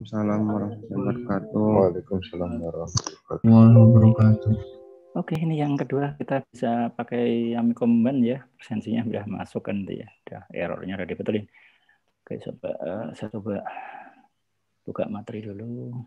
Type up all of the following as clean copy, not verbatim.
Assalamualaikum warahmatullahi wabarakatuh. Waalaikumsalam warahmatullahi wabarakatuh. Oke, ini yang kedua kita bisa pakai Yami Combine ya, presensinya sudah masuk kan ya, udah errornya udah dibetulin. Oke, saya coba buka materi dulu.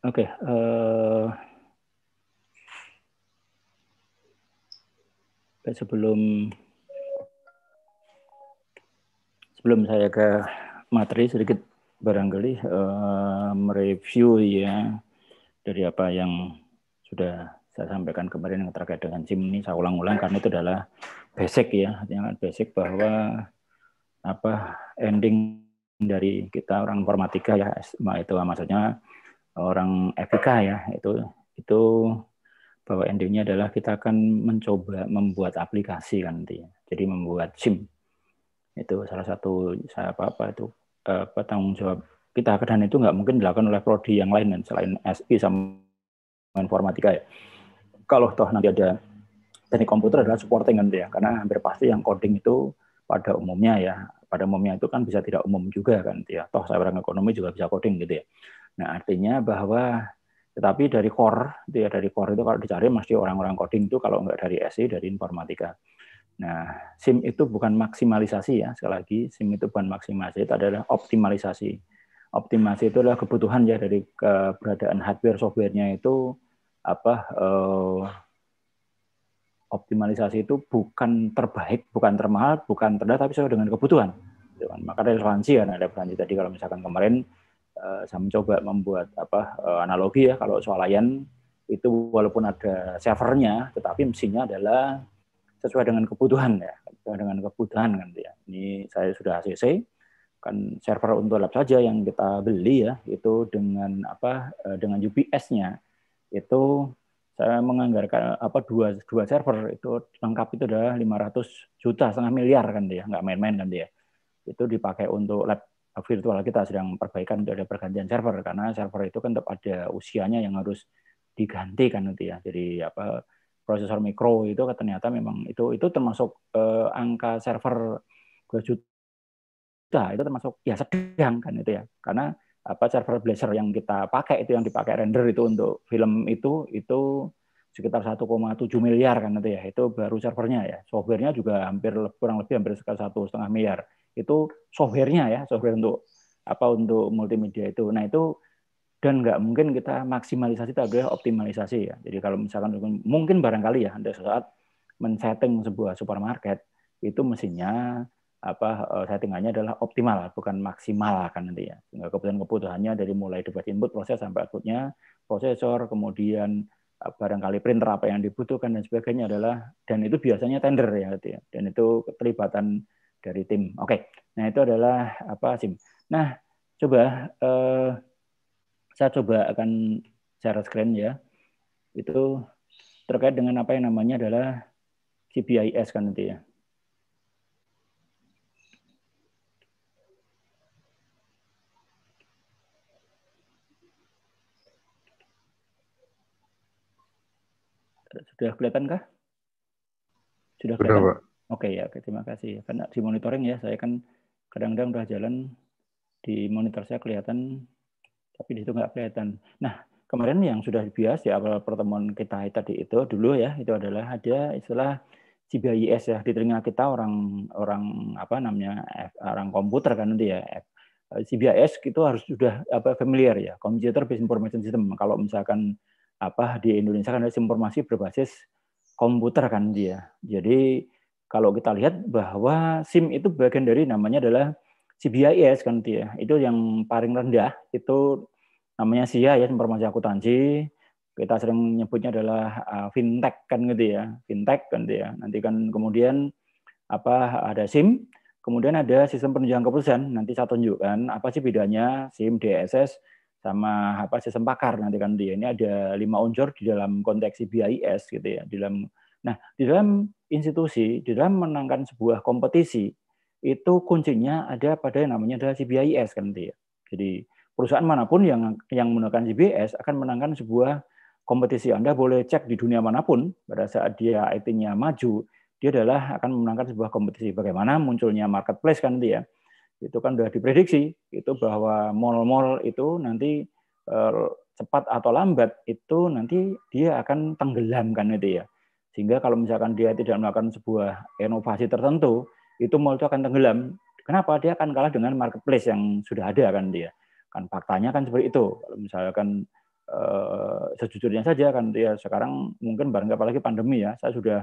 Oke, sebelum saya ke materi sedikit barangkali mereview ya dari apa yang sudah saya sampaikan kemarin yang terkait dengan SIM ini. Saya ulang-ulang karena itu adalah basic ya, artinya basic bahwa apa ending dari kita orang informatika ya, itu maksudnya orang FIK ya, itu bahwa endingnya adalah kita akan mencoba membuat aplikasi kan nanti ya. Jadi membuat SIM itu salah satu tanggung jawab kita, dan itu nggak mungkin dilakukan oleh prodi yang lain dan selain SI sama informatika ya. Kalau toh nanti ada teknik komputer adalah supporting kan ya, karena hampir pasti yang coding itu pada umumnya itu kan bisa tidak umum juga kan ya. Toh saya orang ekonomi juga bisa coding gitu ya. Nah, artinya bahwa tetapi dari core itu kalau dicari mesti orang-orang coding itu, kalau nggak dari SI, dari informatika. Nah, SIM itu bukan maksimalisasi ya, sekali lagi SIM itu bukan maksimalisasi, itu adalah optimalisasi. Optimasi itu adalah kebutuhan ya dari keberadaan hardware softwarenya itu optimalisasi itu bukan terbaik, bukan termahal, bukan terdah, tapi sesuai dengan kebutuhan. Maka relevansi kan, ada relevansi tadi kalau misalkan kemarin saya mencoba membuat analogi ya, kalau swalayan itu walaupun ada servernya, tetapi mesinnya adalah sesuai dengan kebutuhan ya, sesuai dengan kebutuhan kan ya. Ini saya sudah ACC kan, server untuk lab saja yang kita beli ya, itu dengan dengan UPS-nya itu saya menganggarkan dua server itu lengkap itu adalah 500 juta, setengah miliar kan dia, nggak main-main kan dia. Itu dipakai untuk lab virtual kita sedang perbaikan, untuk ada pergantian server karena server itu kan tetap ada usianya yang harus diganti kan nanti ya. Jadi prosesor mikro itu ternyata memang itu termasuk angka server 2 juta itu termasuk ya sedang kan itu ya, karena server Blazor yang kita pakai itu yang dipakai render itu untuk film itu sekitar 1,7 miliar kan itu ya, itu baru servernya ya. Softwarenya juga kurang lebih hampir sekitar 1,5 miliar. Itu softwarenya ya, software untuk untuk multimedia itu. Nah itu, dan nggak mungkin kita maksimalisasi, tapi optimalisasi ya. Jadi kalau misalkan mungkin barangkali ya ada saat men-setting sebuah supermarket itu mestinya settingannya adalah optimal bukan maksimal kan nanti ya. Sehingga kebutuhannya dari mulai device input proses sampai outputnya, prosesor, kemudian barangkali printer apa yang dibutuhkan dan sebagainya adalah, dan itu biasanya tender ya gitu ya. Dan itu keterlibatan dari tim. Oke. Nah, itu adalah SIM. Nah, coba saya coba akan share screen ya. Itu terkait dengan apa yang namanya adalah CBIS kan nanti ya. Sudah kelihatan kah? Sudah kelihatan? Pak. Oke ya, terima kasih. Karena di monitoring ya, saya kan kadang-kadang udah jalan di monitor saya kelihatan, tapi di situ nggak kelihatan. Nah, kemarin yang sudah dibahas di awal pertemuan kita tadi itu dulu ya, itu adalah ada istilah CBIS ya, di telinga kita orang komputer kan nanti ya. CBIS itu harus sudah familiar ya, Computer Based Information System. Kalau misalkan di Indonesia kan ada informasi berbasis komputer kan dia. Jadi kalau kita lihat bahwa SIM itu bagian dari namanya adalah CBIS kan dia. Itu yang paling rendah itu namanya SIA ya, informasi akuntansi. Kita sering nyebutnya adalah fintech kan gitu ya. Fintech kan dia. Nanti kan kemudian ada SIM, Kemudian ada sistem penunjukan keputusan. Nanti saya tunjukkan apa sih bedanya SIM, DSS, sama apa sistem pakar nanti kan dia. Ini ada 5 unsur di dalam konteks BIS gitu ya. Di dalam institusi, di dalam menangkan sebuah kompetisi itu kuncinya ada pada yang namanya adalah CBIS kan dia. Jadi perusahaan manapun yang menggunakan CBIS akan menangkan sebuah kompetisi. Anda boleh cek di dunia manapun pada saat dia IT-nya maju, dia adalah akan memenangkan sebuah kompetisi. Bagaimana munculnya marketplace kan dia. Itu kan sudah diprediksi itu bahwa mall-mall itu nanti cepat atau lambat itu nanti dia akan tenggelam kan itu ya. Sehingga kalau misalkan dia tidak melakukan sebuah inovasi tertentu, itu mall itu akan tenggelam. Kenapa? Dia akan kalah dengan marketplace yang sudah ada kan dia. Kan faktanya kan seperti itu. Kalau misalkan sejujurnya saja kan dia sekarang mungkin barangkali apalagi pandemi ya, saya sudah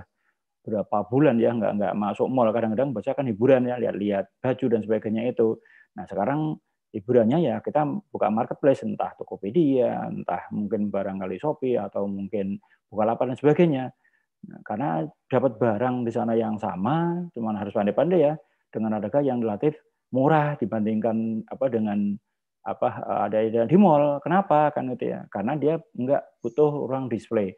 berapa bulan ya nggak masuk mall, kadang-kadang baca kan hiburan ya, lihat-lihat baju dan sebagainya itu. Nah sekarang hiburannya ya kita buka marketplace, entah Tokopedia, entah mungkin barangkali Shopee atau mungkin Bukalapak dan sebagainya. Nah, karena dapat barang di sana yang sama, cuman harus pandai-pandai ya dengan harga yang relatif murah dibandingkan dengan ada di mall. Kenapa kan itu ya? Karena dia nggak butuh orang display,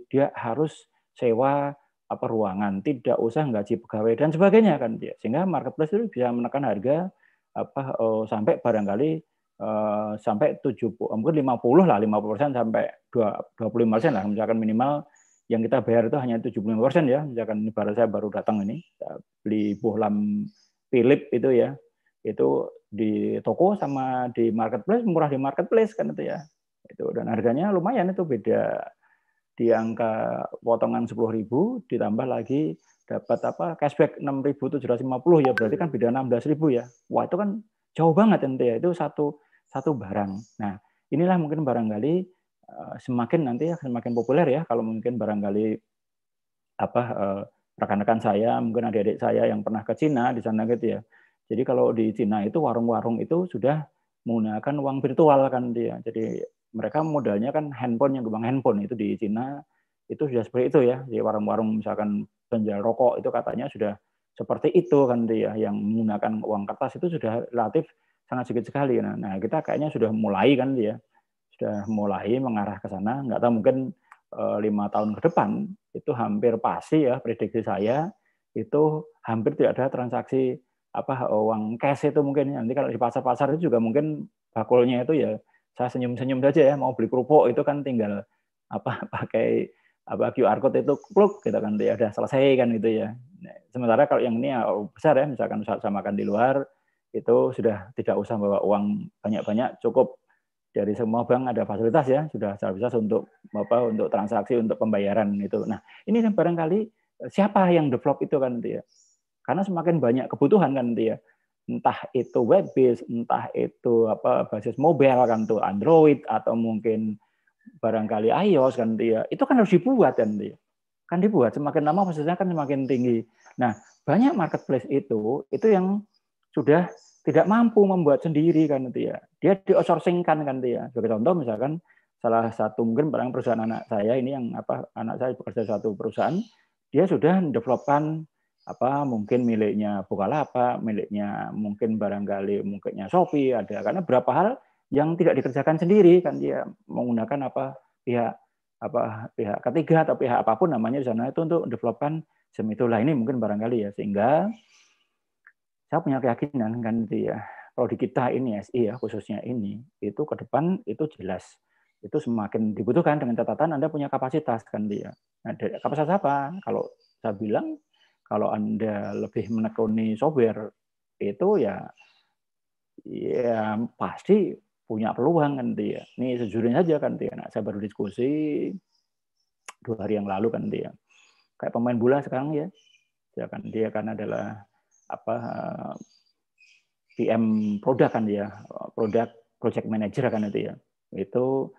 dia harus sewa ruangan, tidak usah gaji pegawai dan sebagainya kan dia. Sehingga marketplace itu bisa menekan harga sampai barangkali sampai 70 mungkin 50 lah, 50% sampai 25% lah, misalkan minimal yang kita bayar itu hanya 75% ya. Misalkan ibarat saya baru datang ini beli bohlam Philip itu ya, itu di toko sama di marketplace, murah di marketplace kan itu ya. Itu dan harganya lumayan, itu beda di angka potongan 10.000 ditambah lagi dapat cashback 6.750 ya, berarti kan beda 16.000 ya. Wah itu kan jauh banget ente ya, itu satu barang. Nah inilah mungkin barangkali semakin nanti semakin populer ya, kalau mungkin barangkali rekan-rekan saya, mungkin adik-adik saya yang pernah ke Cina di sana gitu ya. Jadi kalau di Cina itu warung-warung itu sudah menggunakan uang virtual kan dia. Jadi mereka modalnya kan handphone, yang gerbang handphone itu di Cina itu sudah seperti itu ya. Di warung-warung misalkan penjual rokok itu katanya sudah seperti itu kan dia, yang menggunakan uang kertas itu sudah relatif sangat sedikit sekali. Nah kita kayaknya sudah mulai kan dia, sudah mulai mengarah ke sana. Nggak tahu mungkin 5 tahun ke depan itu hampir pasti ya, prediksi saya itu hampir tidak ada transaksi uang cash itu mungkin. Nanti kalau di pasar-pasar itu juga mungkin bakulnya itu ya saya senyum-senyum saja ya, mau beli kerupuk itu kan tinggal pakai QR code itu pluk gitu kan ya, udah selesai kan gitu ya. Nah, sementara kalau yang ini ya besar ya, misalkan saya makan di luar itu sudah tidak usah bawa uang banyak-banyak, cukup dari semua bank ada fasilitas ya, sudah bisa untuk transaksi, untuk pembayaran itu. Nah ini barangkali siapa yang develop itu kan dia, karena semakin banyak kebutuhan kan dia, entah itu web based, entah itu basis mobile kan tuh Android atau mungkin barangkali iOS kan dia, itu kan harus dibuat kan dia, kan dibuat semakin lama prosesnya kan semakin tinggi. Nah banyak marketplace itu yang sudah tidak mampu membuat sendiri kan dia di outsourcing-kan kan dia. Sebagai contoh misalkan salah satu mungkin barang perusahaan anak saya ini, yang anak saya bekerja di suatu perusahaan, dia sudah mendevelopkan mungkin miliknya Bukalapak, miliknya mungkin barangkali mungkinnya Shopee ada, karena berapa hal yang tidak dikerjakan sendiri kan dia menggunakan pihak ketiga atau pihak apapun namanya di sana itu untuk developkan semitulah. Ini mungkin barangkali ya, sehingga saya punya keyakinan kan dia prodi kita ini SI ya khususnya ini itu ke depan itu jelas itu semakin dibutuhkan, dengan catatan Anda punya kapasitas kan dia. Nah, kapasitas apa? Kalau saya bilang kalau Anda lebih menekuni software itu ya pasti punya peluang kan dia. Ini sejujurnya saja kan dia. Nah, saya baru diskusi 2 hari yang lalu kan dia. Kayak pemain bola sekarang ya. Dia kan adalah PM produk kan dia, project manager kan itu ya. Itu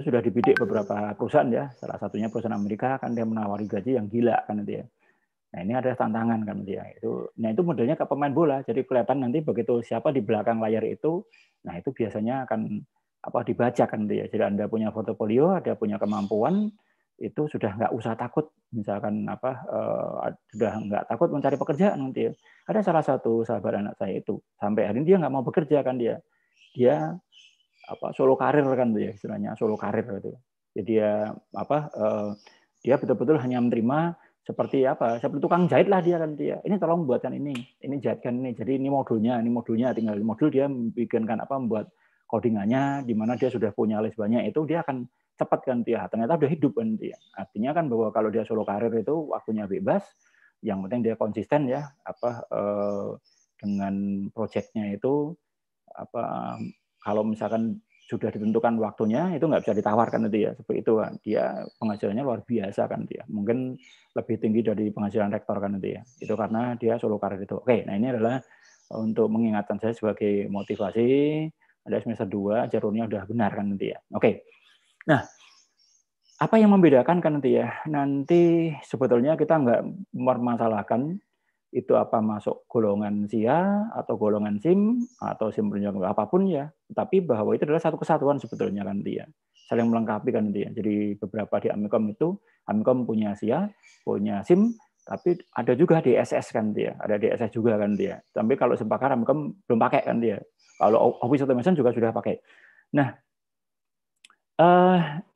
sudah dibidik beberapa perusahaan ya. Salah satunya perusahaan Amerika kan dia menawari gaji yang gila kan itu ya. Nah, ini ada tantangan kan dia. Itu modelnya ke pemain bola. Jadi kelihatan nanti begitu siapa di belakang layar itu, nah itu biasanya akan dibaca kan dia. Jadi Anda punya portofolio, ada punya kemampuan, itu sudah nggak usah takut, misalkan sudah nggak takut mencari pekerjaan nanti ya. Ada salah satu sahabat anak saya itu sampai hari ini dia nggak mau bekerja kan dia solo karir kan tuh ya, istilahnya solo karir gitu. Jadi dia betul-betul hanya menerima seperti tukang jahit lah dia kan dia. Ini tolong buatkan ini jahitkan ini. Jadi ini modulnya, tinggal modul dia bikinkan membuat codingannya, di mana dia sudah punya list banyak itu dia akan cepat kan dia. Ternyata udah hidup kan dia. Artinya kan bahwa kalau dia solo karir itu waktunya bebas, yang penting dia konsisten ya dengan proyeknya itu kalau misalkan sudah ditentukan waktunya itu nggak bisa ditawarkan itu ya, seperti itu kan. Dia penghasilannya luar biasa kan dia, mungkin lebih tinggi dari penghasilan rektor kan itu ya. Itu karena dia solo karir itu. Oke, nah ini adalah untuk mengingatkan saya sebagai motivasi. Ada semester 2 jalurnya udah benar kan nanti ya. Oke. Nah, apa yang membedakan kan nanti ya? Nanti sebetulnya kita nggak mempermasalahkan itu apa masuk golongan SIA atau golongan SIM atau SIM penunjang apapun ya, tapi bahwa itu adalah satu kesatuan sebetulnya kan dia, saling melengkapi kan dia. Jadi beberapa di Amikom itu, Amikom punya SIA, punya SIM, tapi ada juga DSS kan dia, ada DSS juga kan dia. Tapi kalau SIM pakar Amikom belum pakai kan dia. Kalau Office Automation juga sudah pakai. Nah,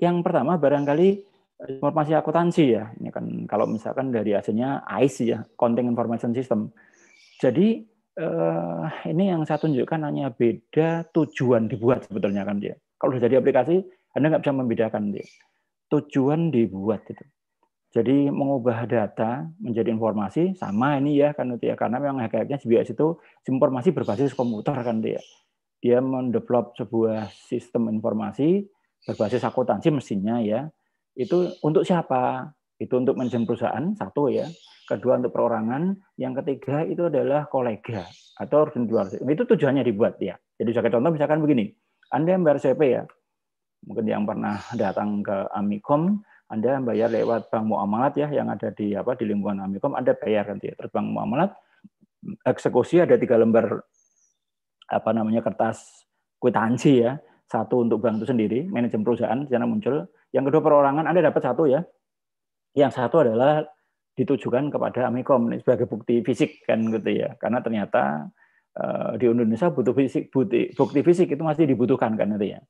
yang pertama barangkali informasi akuntansi ya. Ini kan kalau misalkan dari hasilnya AIS ya, Accounting Information System. Jadi ini yang saya tunjukkan hanya beda tujuan dibuat sebetulnya kan dia. Kalau sudah jadi aplikasi, Anda nggak bisa membedakan dia. Tujuan dibuat itu. Jadi mengubah data menjadi informasi sama ini ya kan itu ya, karena memang hakikatnya GBS itu informasi berbasis komputer kan dia. Dia mendevelop sebuah sistem informasi berbasis akuntansi mestinya ya. Itu untuk siapa? Itu untuk manajemen perusahaan, satu ya. Kedua untuk perorangan, yang ketiga itu adalah kolega atau organ luar. Itu tujuannya dibuat ya. Jadi sebagai contoh misalkan begini, Anda yang bayar CP ya, mungkin yang pernah datang ke Amikom, Anda bayar lewat bank muamalat ya, yang ada di lingkungan Amikom, Anda bayar nanti ya. Terus bank muamalat, eksekusi ada 3 lembar kertas kwitansi ya. Satu untuk bank itu sendiri, manajemen perusahaan di sana muncul. Yang kedua perorangan, Anda dapat satu ya. Yang satu adalah ditujukan kepada Amikom sebagai bukti fisik kan gitu ya. Karena ternyata di Indonesia bukti fisik itu masih dibutuhkan kan gitu ya.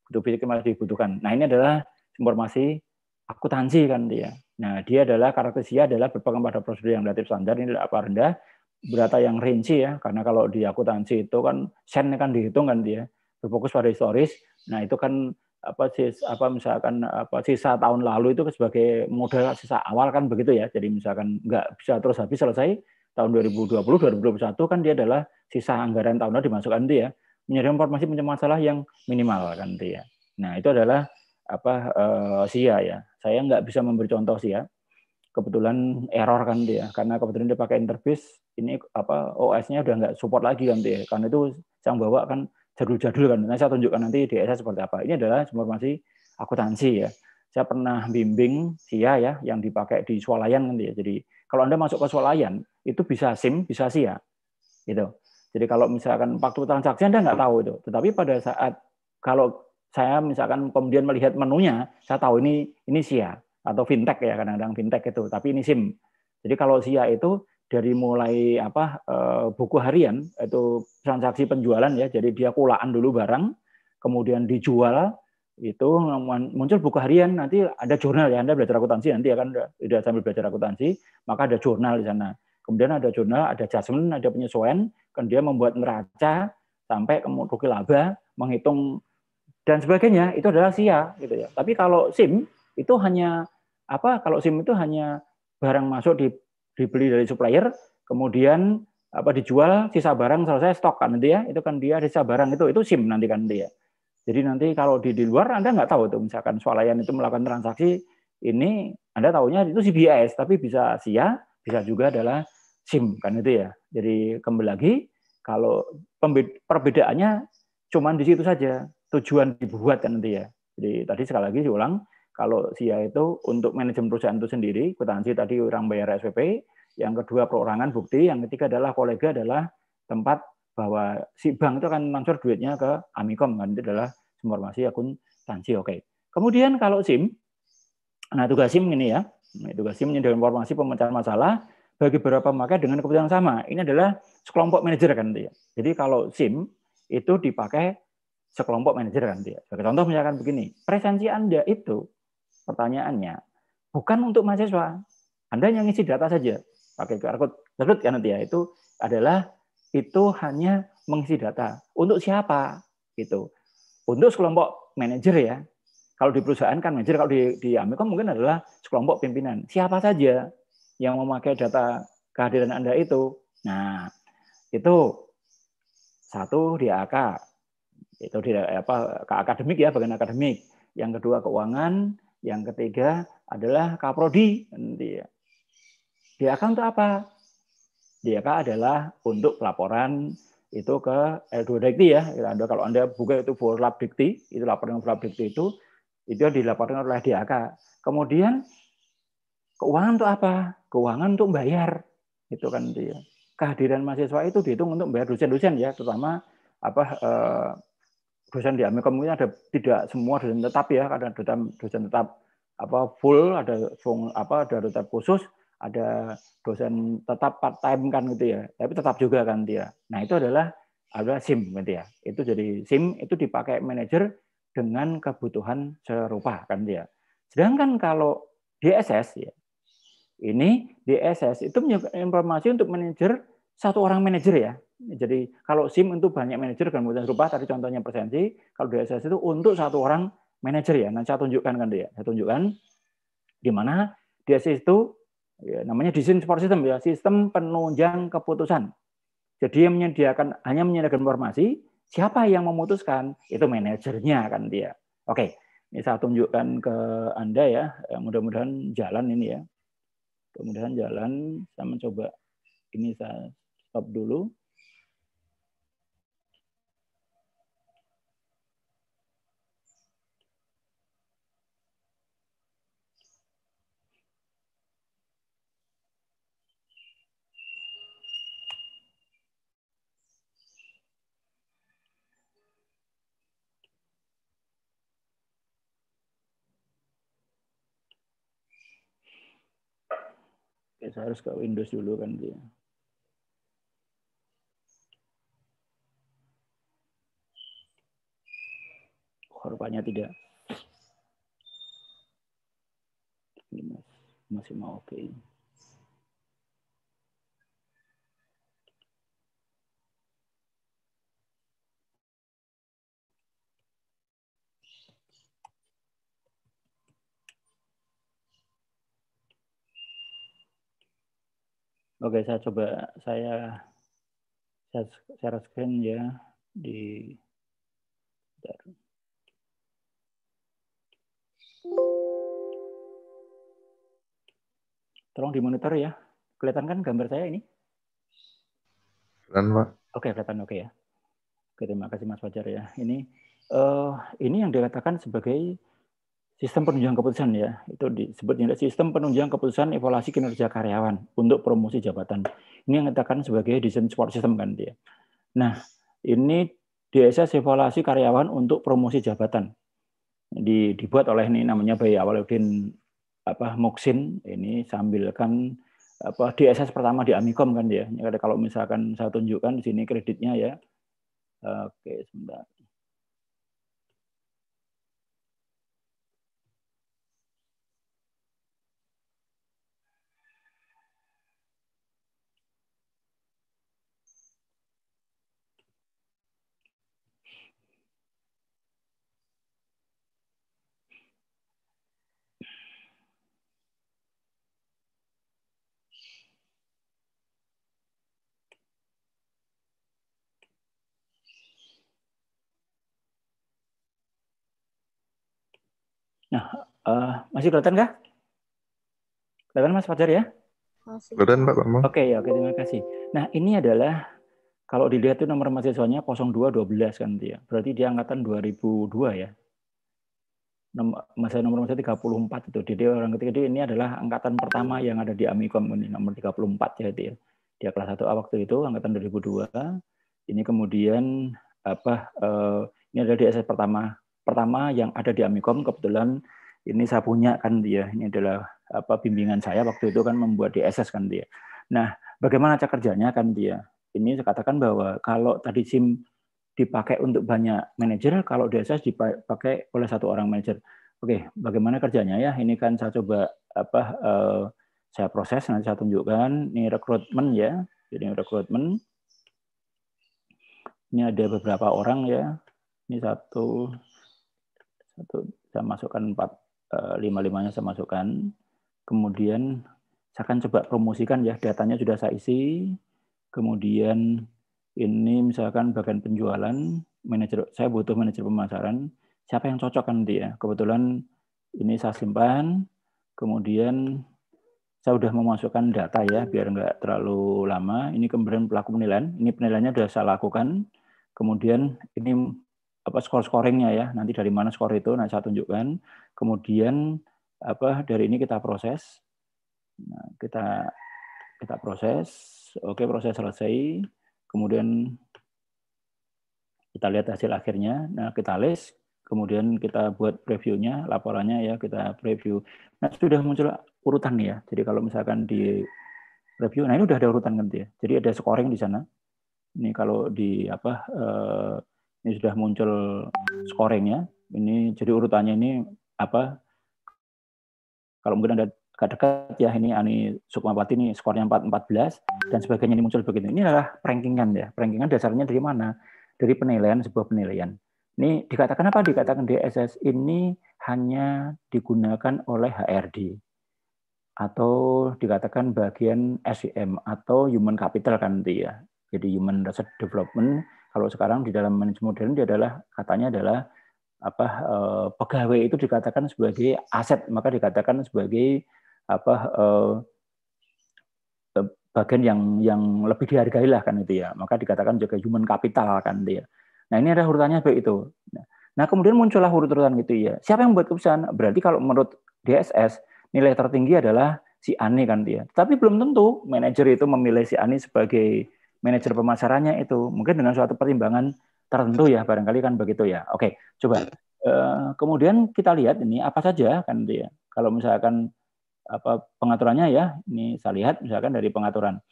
Bukti fisik masih dibutuhkan. Nah, ini adalah informasi akuntansi kan dia. Nah, dia adalah karakteristiknya adalah berpegang pada prosedur yang relatif standar, ini apa rendah, data yang rinci ya. Karena kalau di akuntansi itu kan sen kan dihitung kan dia. Berfokus pada historis. Nah, itu kan misalkan sisa tahun lalu itu sebagai modal sisa awal kan begitu ya. Jadi misalkan nggak bisa terus habis selesai tahun 2020 2021 kan dia adalah sisa anggaran tahun lalu dimasukkan dia menjadi informasi masalah yang minimal kan dia. Nah, itu adalah SIA ya. Saya nggak bisa memberi contoh SIA. Kebetulan error kan dia, karena kebetulan dia pakai Interbase, ini OS-nya udah nggak support lagi kan dia. Karena itu yang bawa kan jadul-jadul kan. Nah, saya tunjukkan nanti DSS seperti apa. Ini adalah informasi akuntansi ya. Saya pernah bimbing SIA ya, yang dipakai di swalayan kan dia. Jadi kalau Anda masuk ke swalayan, itu bisa SIM, bisa SIA. Gitu. Jadi kalau misalkan waktu transaksi Anda nggak tahu itu. Tetapi pada saat kalau saya misalkan kemudian melihat menunya, saya tahu ini SIA atau fintech ya, kadang-kadang fintech itu, tapi ini SIM. Jadi kalau SIA itu dari mulai buku harian itu transaksi penjualan ya, jadi dia kulaan dulu barang, kemudian dijual itu muncul buku harian, nanti ada jurnal ya, Anda belajar akuntansi nanti akan udah sambil belajar akuntansi, maka ada jurnal di sana. Kemudian ada jurnal, ada adjustment, ada penyesuaian, kan dia membuat neraca sampai kemudian laba, menghitung dan sebagainya, itu adalah SIA gitu ya. Tapi kalau SIM itu hanya kalau SIM itu hanya barang masuk dibeli dari supplier, kemudian dijual, sisa barang selesai stok kan nanti ya, itu kan dia sisa barang itu SIM nanti kan dia. Jadi nanti kalau di luar Anda nggak tahu tuh, misalkan swalayan itu melakukan transaksi ini, Anda tahunya itu CBS, tapi bisa SIA, bisa juga adalah SIM kan itu ya. Jadi kembali lagi kalau perbedaannya cuma di situ saja, tujuan dibuat kan nanti ya. Jadi tadi sekali lagi diulang, kalau SIA itu untuk manajemen perusahaan itu sendiri, kwitansi tadi orang bayar SPP, yang kedua perorangan bukti, yang ketiga adalah kolega adalah tempat bahwa si bank itu akan transfer duitnya ke Amikom kan, itu adalah informasi akuntansi. Oke. Kemudian kalau SIM Nah, tugas SIM ini ya. Tugas SIM menyediakan informasi pemecahan masalah bagi beberapa pemakai dengan kebutuhan sama. Ini adalah sekelompok manajer kan dia. Jadi kalau SIM itu dipakai sekelompok manajer kan dia. Sebagai contoh misalkan begini, presensi Anda itu pertanyaannya bukan untuk mahasiswa. Anda yang ngisi data saja pakai QR code tersebut kan nanti ya. Itu hanya mengisi data. Untuk siapa? Gitu. Untuk sekelompok manajer ya. Kalau di perusahaan kan manajer, kalau di Amikom mungkin adalah sekelompok pimpinan. Siapa saja yang memakai data kehadiran Anda itu. Nah, itu satu di AK. Itu di ke akademik ya, bagian akademik. Yang kedua keuangan, yang ketiga adalah Kaprodi. Di AK untuk apa? Di AK adalah untuk pelaporan itu ke L2 Dikti ya. Kalau Anda buka itu Forlab Dikti, itu laporan Forlab Dikti itu dilaporkan oleh DAK. Kemudian keuangan untuk apa? Keuangan untuk bayar. Itu kan dia. Kehadiran mahasiswa itu dihitung untuk bayar dosen-dosen ya, terutama dosen di Amikom ini ada tidak semua dosen tetap ya, ada dosen tetap full, ada dosen khusus, ada dosen tetap part time kan gitu ya. Tapi tetap juga kan dia. Nah, itu adalah SIM gitu ya. Itu jadi SIM itu dipakai manajer dengan kebutuhan serupa kan dia. Sedangkan kalau DSS ya, ini DSS itu punya informasi untuk manajer satu orang manajer ya. Jadi kalau SIM untuk banyak manajer dengan kebutuhan serupa, tadi contohnya presensi, kalau DSS itu untuk satu orang manajer ya. Nanti saya tunjukkan kan dia. Saya tunjukkan di mana DSS itu ya, namanya Decision Support System ya, sistem penunjang keputusan. Jadi yang hanya menyediakan informasi. Siapa yang memutuskan? Itu manajernya kan dia. Oke, ini saya tunjukkan ke Anda ya. Mudah-mudahan jalan ini ya. Mudah-mudahan jalan. Saya mencoba. Ini saya stop dulu. Oke, saya harus ke Windows dulu kan dia. Rupanya tidak. Ini masih mau oke. Oke, saya coba saya share screen ya di tolong dimonitor ya. Kelihatan kan gambar saya ini? Kelihatan, Pak. Oke, kelihatan oke ya. Oke, terima kasih Mas Fajar ya. Ini yang dikatakan sebagai sistem penunjang keputusan ya. Itu disebutnya sistem penunjang keputusan evaluasi kinerja karyawan untuk promosi jabatan. Ini yang dikatakan sebagai Decision Support System kan dia. Nah, ini DSS evaluasi karyawan untuk promosi jabatan. Dibuat oleh ini namanya Bayi Awaludin Moksin. Ini sambilkan DSS pertama di Amikom kan dia. Kalau misalkan saya tunjukkan di sini kreditnya ya. Oke, sebentar. Nah, masih kelihatan nggak? Kelihatan Mas Fajar ya? Kelihatan, Pak Bambang. Oke ya, oke, terima kasih. Nah, ini adalah kalau dilihat itu nomor mahasiswanya 0212 kan dia. Berarti dia angkatan 2002 ya. Nomor mahasiswa 34 itu. Jadi orang ketiga ini adalah angkatan pertama yang ada di Amikom ini nomor 34 ya dia. Dia kelas 1A waktu itu angkatan 2002. Ini kemudian ini adalah DSS pertama yang ada di Amikom, kebetulan ini saya punya kan dia. Ini adalah bimbingan saya waktu itu kan membuat DSS kan dia. Nah, bagaimana cara kerjanya kan dia? Ini saya katakan bahwa kalau tadi SIM dipakai untuk banyak manajer, kalau DSS dipakai oleh satu orang manajer. Oke, bagaimana kerjanya ya? Ini kan saya coba saya proses, nanti saya tunjukkan. Ini rekrutmen ya. Jadi rekrutmen. Ini ada beberapa orang ya. Ini satu saya masukkan 5-5-nya saya masukkan. Kemudian saya akan coba promosikan ya, datanya sudah saya isi. Kemudian ini misalkan bagian penjualan, manajer, saya butuh manajer pemasaran. Siapa yang cocok kan dia? Kebetulan ini saya simpan. Kemudian saya sudah memasukkan data ya, biar nggak terlalu lama. Ini kemudian pelaku penilaian. Ini penilaiannya sudah saya lakukan. Kemudian ini skor-scoringnya ya, nanti dari mana skor itu, nanti saya tunjukkan. Kemudian dari ini kita proses. Nah, kita proses. Oke, proses selesai. Kemudian kita lihat hasil akhirnya. Nah, kita list. Kemudian kita buat previewnya, laporannya ya, kita preview. Nah, sudah muncul urutan nih ya. Jadi kalau misalkan di review, nah ini udah ada urutan kan ya. Jadi ada scoring di sana. Ini kalau di ini sudah muncul scoringnya. Ini jadi urutannya ini kalau mungkin Anda agak dekat ya, ini Ani Sukmawati ini skornya 14 dan sebagainya, ini muncul begitu. Ini adalah rankingan ya. Rankingan dasarnya dari mana? Dari penilaian, sebuah penilaian. Ini dikatakan apa? Dikatakan DSS ini hanya digunakan oleh HRD atau dikatakan bagian SDM atau human capital kan itu ya. Jadi human resource development kalau sekarang di dalam manajemen modern dia adalah katanya adalah pegawai itu dikatakan sebagai aset, maka dikatakan sebagai bagian yang lebih dihargai lah kan itu ya. Maka dikatakan juga human capital kan dia. Nah, ini ada urutannya baik itu. Nah, kemudian muncullah urut-urutan gitu ya. Siapa yang membuat keputusan? Berarti kalau menurut DSS nilai tertinggi adalah si Ani kan dia. Tapi belum tentu manajer itu memilih si Ani sebagai manajer pemasarannya itu. Mungkin dengan suatu pertimbangan tertentu ya, barangkali kan begitu ya. Oke, coba. Kemudian kita lihat ini apa saja kan dia. Kalau misalkan pengaturannya ya, ini saya lihat misalkan dari pengaturan.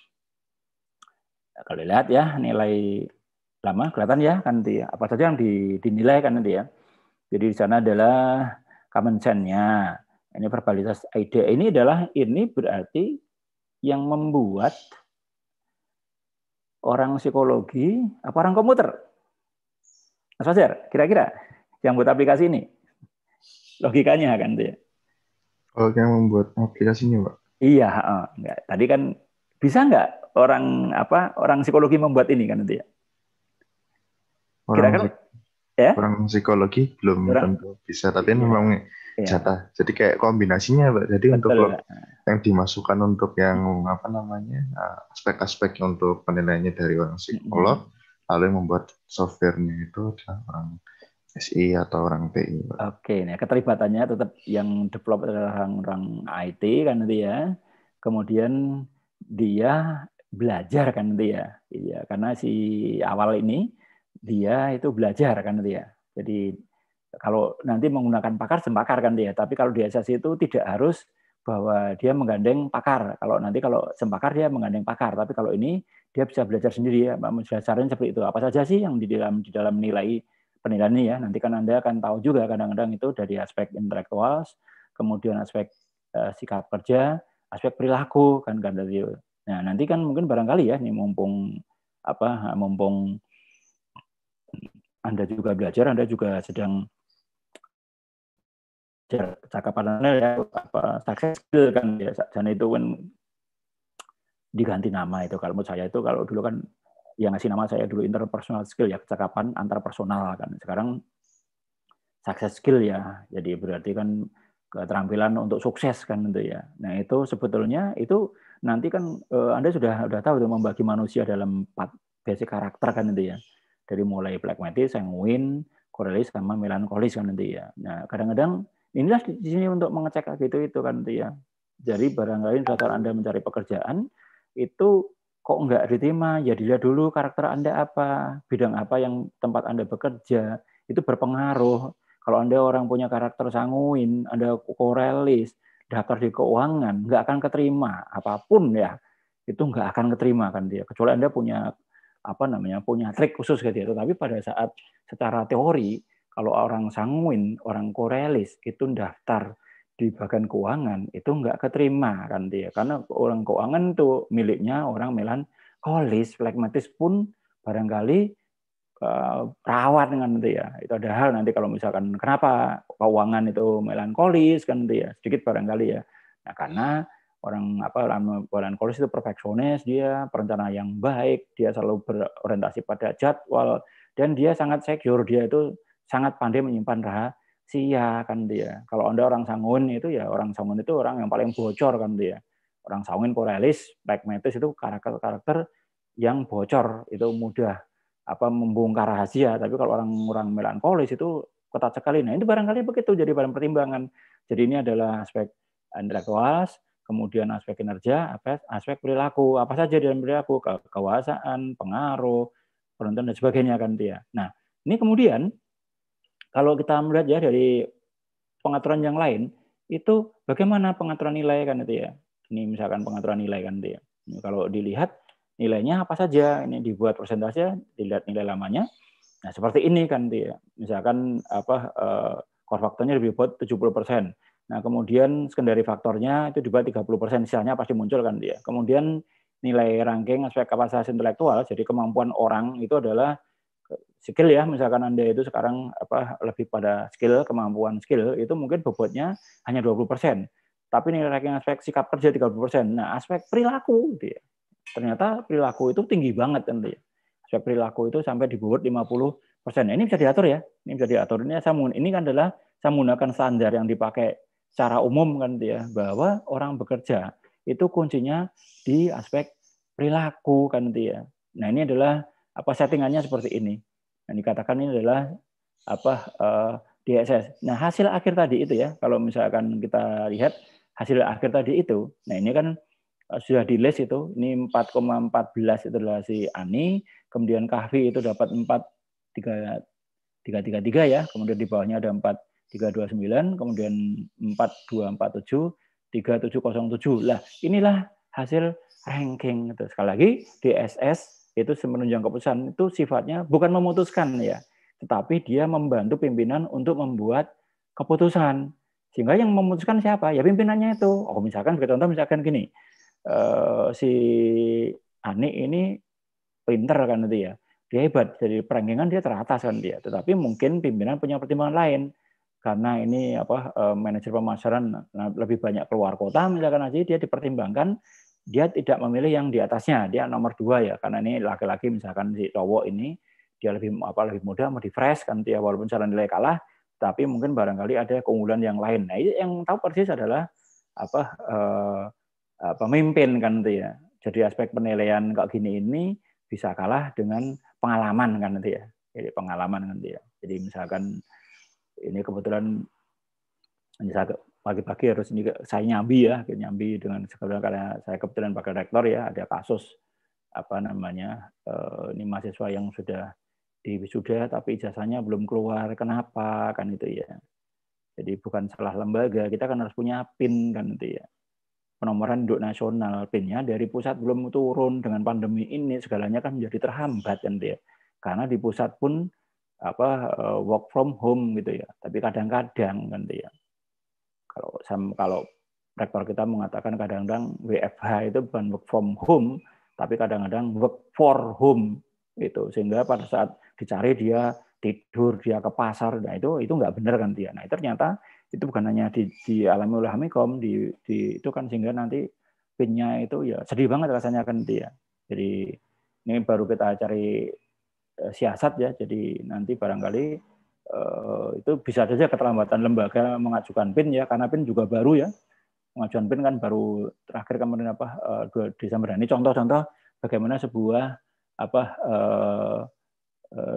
Kalau dilihat ya nilai lama kelihatan ya kan dia. Apa saja yang dinilai kan dia. Jadi di sana adalah common sense-nya. Ini verbalitas ide. Ini berarti yang membuat orang psikologi apa orang komputer? Mas Fajar, kira-kira yang buat aplikasi ini logikanya kan dia. Oh, yang membuat aplikasinya, Pak? Iya, enggak. Tadi kan bisa enggak orang psikologi membuat ini kan dia? Kira-kira ya? Orang psikologi belum tentu bisa, tapi memang jatah. Jadi kayak kombinasinya, Pak. Jadi betul, untuk yang dimasukkan untuk yang aspek-aspek untuk penilaiannya dari orang psikolog, lalu yang membuat softwarenya itu adalah orang SI atau orang TI. Pak. Oke, nah keterlibatannya tetap yang develop adalah orang IT kan nanti ya. Kemudian dia belajar kan nanti ya. Iya, karena si awal ini dia itu belajar kan nanti ya. Jadi kalau nanti menggunakan pakar sempakar kan dia. Tapi kalau di asasi itu tidak harus bahwa dia menggandeng pakar. Kalau sempakar dia menggandeng pakar. Tapi kalau ini dia bisa belajar sendiri ya. Dasarnya seperti itu. Apa saja sih yang di dalam nilai penilaian ini ya, nanti kan Anda akan tahu juga kadang-kadang itu dari aspek intelektual, kemudian aspek sikap kerja, aspek perilaku kan dari. Nah, nanti kan mungkin barangkali ya, ini mumpung Anda juga belajar, Anda juga sedang cakapan Anda ya, success skill kan ya, dan itu kan diganti nama itu. Kalau menurut saya itu kalau dulu kan yang ngasih nama saya dulu interpersonal skill ya, kecakapan antar personal kan. Sekarang success skill ya. Jadi berarti kan keterampilan untuk sukses kan itu ya. Nah, itu sebetulnya itu nanti kan Anda sudah tahu itu membagi manusia dalam 4 basic karakter kan itu ya. Dari mulai pragmatis, sanguin, korelis sama melankolis kan itu ya. Nah, kadang-kadang inilah di sini untuk mengecek gitu itu kan itu ya. Jadi barangkali saat Anda mencari pekerjaan itu kok enggak diterima, ya dilihat dulu karakter Anda apa, bidang apa yang tempat Anda bekerja, itu berpengaruh. Kalau Anda orang punya karakter sanguin, Anda korelis, daftar di keuangan, nggak akan keterima apapun ya, itu nggak akan keterima kan dia. Kecuali Anda punya punya trik khusus gitu ya. Tetapi pada saat secara teori, kalau orang sanguin, orang korelis itu daftar di bagian keuangan itu nggak keterima kan dia, karena orang keuangan itu miliknya orang melankolis, flekmatis pun barangkali rawat dengan nanti ya. Itu ada hal nanti kalau misalkan kenapa keuangan itu melankolis kan nanti ya, sedikit barangkali ya. Nah, karena orang melankolis itu perfeksionis, dia perencana yang baik, dia selalu berorientasi pada jadwal, dan dia sangat secure, dia itu sangat pandai menyimpan rahasia kan dia. Kalau Anda orang sanguin itu ya, orang sanguin itu orang yang paling bocor kan dia. Orang sanguin, korelis, pragmatis itu karakter yang bocor, itu mudah membongkar rahasia. Tapi kalau orang melankolis itu ketat sekali. Nah, itu barangkali begitu jadi bahan pertimbangan. Jadi ini adalah aspek intelektual, kemudian aspek kinerja, aspek perilaku. Apa saja dalam perilaku, kekuasaan, pengaruh, penonton dan sebagainya kan dia. Nah, ini kemudian kalau kita melihat ya dari pengaturan yang lain, itu bagaimana pengaturan nilai kan itu ya. Ini misalkan pengaturan nilai kan itu ya. Ini kalau dilihat nilainya apa saja, ini dibuat persentase, dilihat nilai lamanya. Nah, seperti ini kan itu ya. Misalkan core faktornya dibuat 70%. Nah, kemudian secondary faktornya itu dibuat 30%, sisanya pasti muncul kan dia. Kemudian nilai ranking aspek kapasitas intelektual, jadi kemampuan orang itu adalah skill ya, misalkan Anda itu sekarang lebih pada skill, kemampuan skill itu mungkin bobotnya hanya 20%. Tapi nilai ranking aspek sikap kerja 30%. Nah, aspek perilaku dia. Ternyata perilaku itu tinggi banget kan dia. Aspek perilaku itu sampai di bobot 50%. Nah, ini bisa diatur ya. Ini bisa diatur. Ini kan adalah saya menggunakan standar yang dipakai secara umum kan dia, bahwa orang bekerja itu kuncinya di aspek perilaku kan dia. Nah, ini adalah settingannya seperti ini. Nah, dikatakan ini adalah DSS. Nah, hasil akhir tadi itu ya, kalau misalkan kita lihat hasil akhir tadi itu, nah ini kan sudah di list itu, ini 4,14 itu adalah si Ani, kemudian Kahfi itu dapat 4,333 ya, kemudian di bawahnya ada 4,329, kemudian 4,247, 3,707. Lah, inilah hasil ranking itu. Sekali lagi, DSS itu menunjang keputusan itu sifatnya bukan memutuskan ya, tetapi dia membantu pimpinan untuk membuat keputusan. Sehingga yang memutuskan siapa? Ya pimpinannya itu. Oh, misalkan contoh misalkan gini, si Ani ini pinter kan itu ya, dia hebat, jadi perankingan dia teratas kan dia. Tetapi mungkin pimpinan punya pertimbangan lain, karena ini manajer pemasaran lebih banyak keluar kota misalkan aja, dia dipertimbangkan, dia tidak memilih yang di atasnya, dia nomor 2 ya, karena ini laki-laki misalkan si cowok ini dia lebih muda, mau di fresh kan dia, walaupun secara nilai kalah, tapi mungkin barangkali ada keunggulan yang lain. Nah, yang tahu persis adalah pemimpin kan itu ya. Jadi aspek penilaian kayak gini ini bisa kalah dengan pengalaman kan itu ya. Jadi pengalaman kan itu ya. Jadi misalkan ini kebetulan pagi-pagi harus ini saya nyambi dengan sekarang, karena saya kebetulan bakal rektor ya, ada kasus ini mahasiswa yang sudah di wisuda tapi ijazahnya belum keluar, kenapa kan itu ya. Jadi bukan salah lembaga, kita kan harus punya PIN kan itu ya, penomoran induk nasional. PIN-nya dari pusat belum turun, dengan pandemi ini segalanya kan menjadi terhambat kan itu ya, karena di pusat pun work from home gitu ya, tapi kadang-kadang kan itu ya, kalau rektor kita mengatakan kadang-kadang WFH itu bukan work from home, tapi kadang-kadang work for home itu, sehingga pada saat dicari dia tidur, dia ke pasar, nah itu nggak benar kan dia. Nah, ternyata itu bukan hanya dialami oleh Hamikom, itu kan, sehingga nanti PIN-nya itu ya sedih banget rasanya kan dia. Jadi ini baru kita cari siasat ya, jadi nanti barangkali itu bisa saja keterlambatan lembaga mengajukan PIN ya, karena PIN juga baru ya, pengajuan PIN kan baru terakhir kemarin 2 Desember. Ini contoh-contoh bagaimana sebuah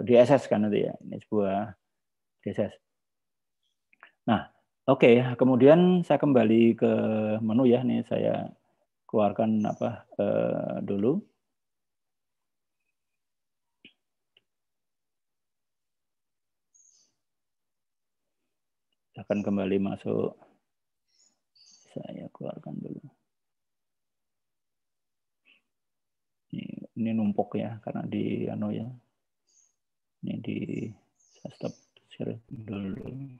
DSS kan itu ya, ini sebuah DSS. Nah, oke, kemudian saya kembali ke menu ya, nih saya keluarkan dulu. akan kembali masuk. Saya keluarkan dulu. Ini numpuk ya, karena di ya. Ini saya stop share dulu.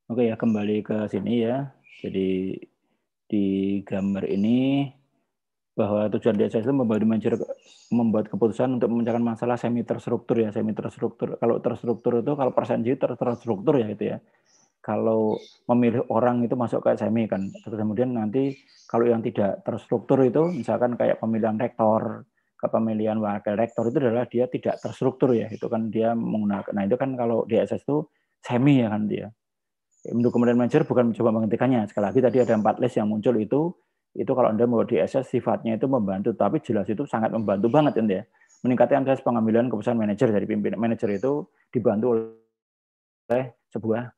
Oke ya, kembali ke sini ya. Jadi di gambar ini bahwa tujuan DSS itu membuat keputusan untuk memecahkan masalah semi terstruktur ya, semi terstruktur. Kalau terstruktur itu kalau persenji terstruktur ya itu ya. Kalau memilih orang itu masuk ke semi kan. Terus kemudian nanti kalau yang tidak terstruktur itu misalkan kayak pemilihan rektor, kepemilihan wakil rektor itu adalah dia tidak terstruktur ya. Itu kan dia menggunakan. Nah, itu kan kalau DSS itu semi ya kan dia. Untuk kemudian manager bukan mencoba menghentikannya. Sekali lagi tadi ada 4 list yang muncul itu kalau Anda mau DSS sifatnya itu membantu, tapi jelas itu sangat membantu banget ya. Meningkatkan proses pengambilan keputusan manajer dari pimpinan manajer itu dibantu oleh sebuah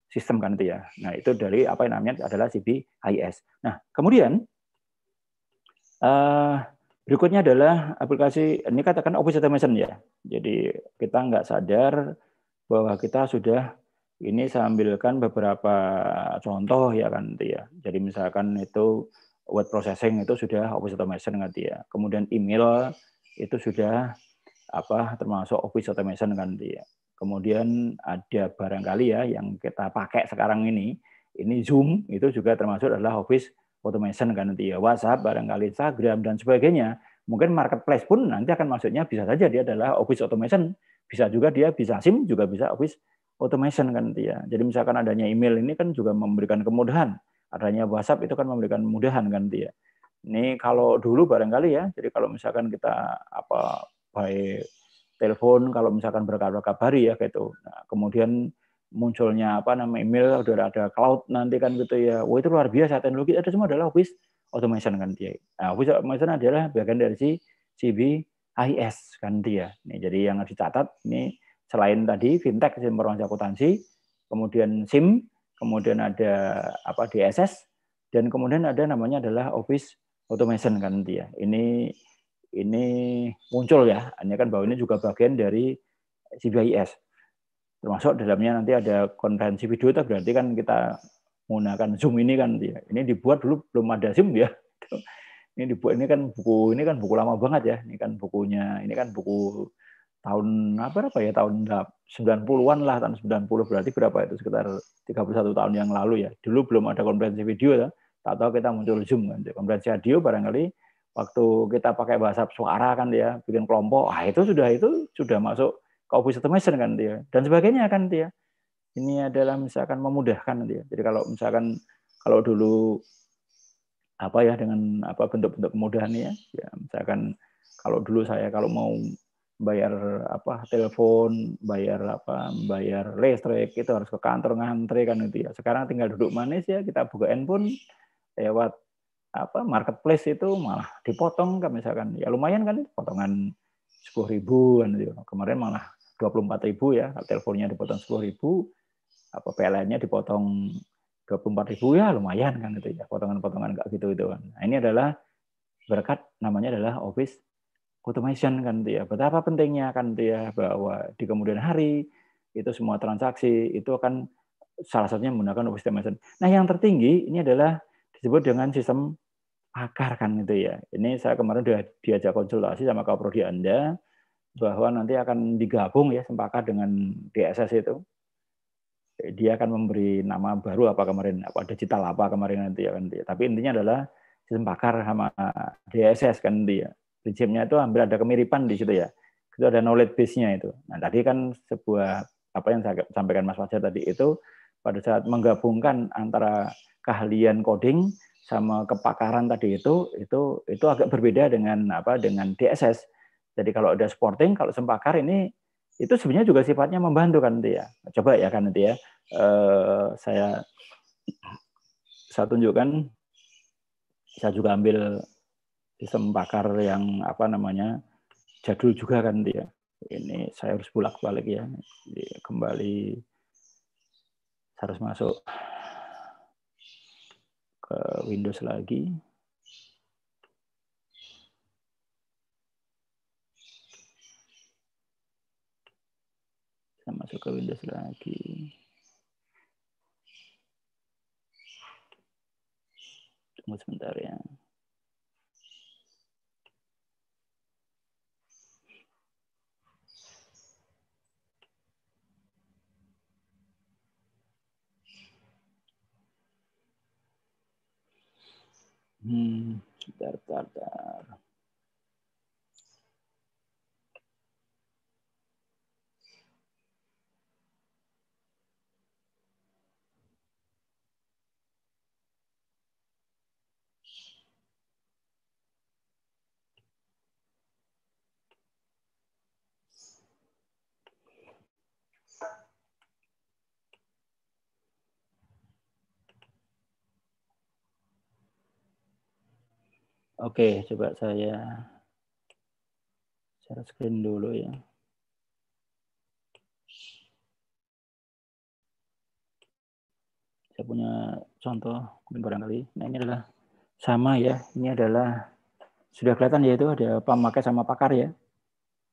sistem kan itu ya. Nah, itu dari apa yang namanya adalah CBIS. Nah, kemudian berikutnya adalah aplikasi, ini katakan office automation ya. Jadi kita nggak sadar bahwa kita sudah ini saya ambilkan beberapa contoh ya kan itu ya. Jadi misalkan itu word processing itu sudah office automation kan itu ya. Kemudian email itu sudah termasuk office automation kan itu ya. Kemudian ada barangkali ya yang kita pakai sekarang ini Zoom itu juga termasuk adalah office automation kan itu ya. WhatsApp, barangkali Instagram dan sebagainya. Mungkin marketplace pun nanti akan masuknya bisa saja dia adalah office automation. Bisa juga dia bisa SIM juga bisa office automation kan dia. Jadi misalkan adanya email ini kan juga memberikan kemudahan. Adanya WhatsApp itu kan memberikan kemudahan kan dia. Ini kalau dulu barangkali ya. Jadi kalau misalkan kita by telepon kalau misalkan berkabar-kabari ya gitu. Nah, kemudian munculnya email udah ada cloud nanti kan gitu ya. Wah, itu luar biasa teknologi itu semua adalah office automation kan dia. Nah, office automation adalah bagian dari CBIS kan dia. Nih, jadi yang dicatat ini selain tadi fintech informasi akuntansi, kemudian SIM, kemudian ada DSS, dan kemudian ada namanya adalah office automation kan dia. Ini muncul ya, hanya kan bahwa ini juga bagian dari CBIS. Termasuk dalamnya nanti ada konferensi video, itu berarti kan kita menggunakan Zoom ini kan dia. Ini dibuat dulu belum ada Zoom ya. Ini dibuat ini kan buku lama banget ya. Ini kan bukunya, ini kan buku tahun tahun 90-an lah, tahun 90 berarti berapa itu sekitar 31 tahun yang lalu ya. Dulu belum ada konferensi video ya. Tak tahu kita muncul Zoom kan. Konferensi audio barangkali waktu kita pakai bahasa suara kan dia bikin kelompok, itu sudah masuk ke office automation kan dia dan sebagainya kan dia. Ini adalah misalkan memudahkan dia. Jadi kalau misalkan kalau dulu dengan bentuk-bentuk kemudahan ya misalkan kalau dulu saya kalau mau bayar telepon, bayar listrik itu harus ke kantor ngantri kan itu ya. Sekarang tinggal duduk manis ya, kita buka handphone lewat marketplace itu malah dipotong kan misalkan ya lumayan kan potongan 10.000 kan itu. Kemarin malah 24.000 ya, teleponnya dipotong 10.000, PLN-nya dipotong 24.000 ya lumayan kan itu ya, potongan-potongan kayak gitu itu kan. Nah, ini adalah berkat namanya adalah office automation kan dia. Betapa pentingnya kan dia bahwa di kemudian hari itu semua transaksi itu akan salah satunya menggunakan office automation. Nah, yang tertinggi ini adalah disebut dengan sistem akar kan itu ya. Ini saya kemarin sudah diajak konsultasi sama kaprodi Anda bahwa nanti akan digabung ya Sempakar dengan DSS itu. Dia akan memberi nama baru kemarin digital kemarin nanti ya kan dia. Tapi intinya adalah sistem pakar sama DSS kan dia. Prinsipnya itu hampir ada kemiripan di situ ya. Itu ada knowledge base-nya itu. Nah, tadi kan sebuah yang saya sampaikan Mas Fajar tadi itu pada saat menggabungkan antara keahlian coding sama kepakaran tadi itu agak berbeda dengan dengan DSS. Jadi kalau ada sporting, kalau Sempakar ini itu sebenarnya juga sifatnya membantu kan dia. Coba ya kan itu ya. Saya tunjukkan. Saya juga ambil sistem pakar yang jadul juga kan dia. Ini saya harus bolak-balik ya. Kembali saya harus masuk ke Windows lagi. Saya masuk ke Windows lagi. Tunggu sebentar ya. Bentar. Oke, coba saya share screen dulu ya. Saya punya contoh mungkin barangkali. Nah, ini adalah sama ya. Ini adalah sudah kelihatan ya, itu ada pemakai sama pakar ya.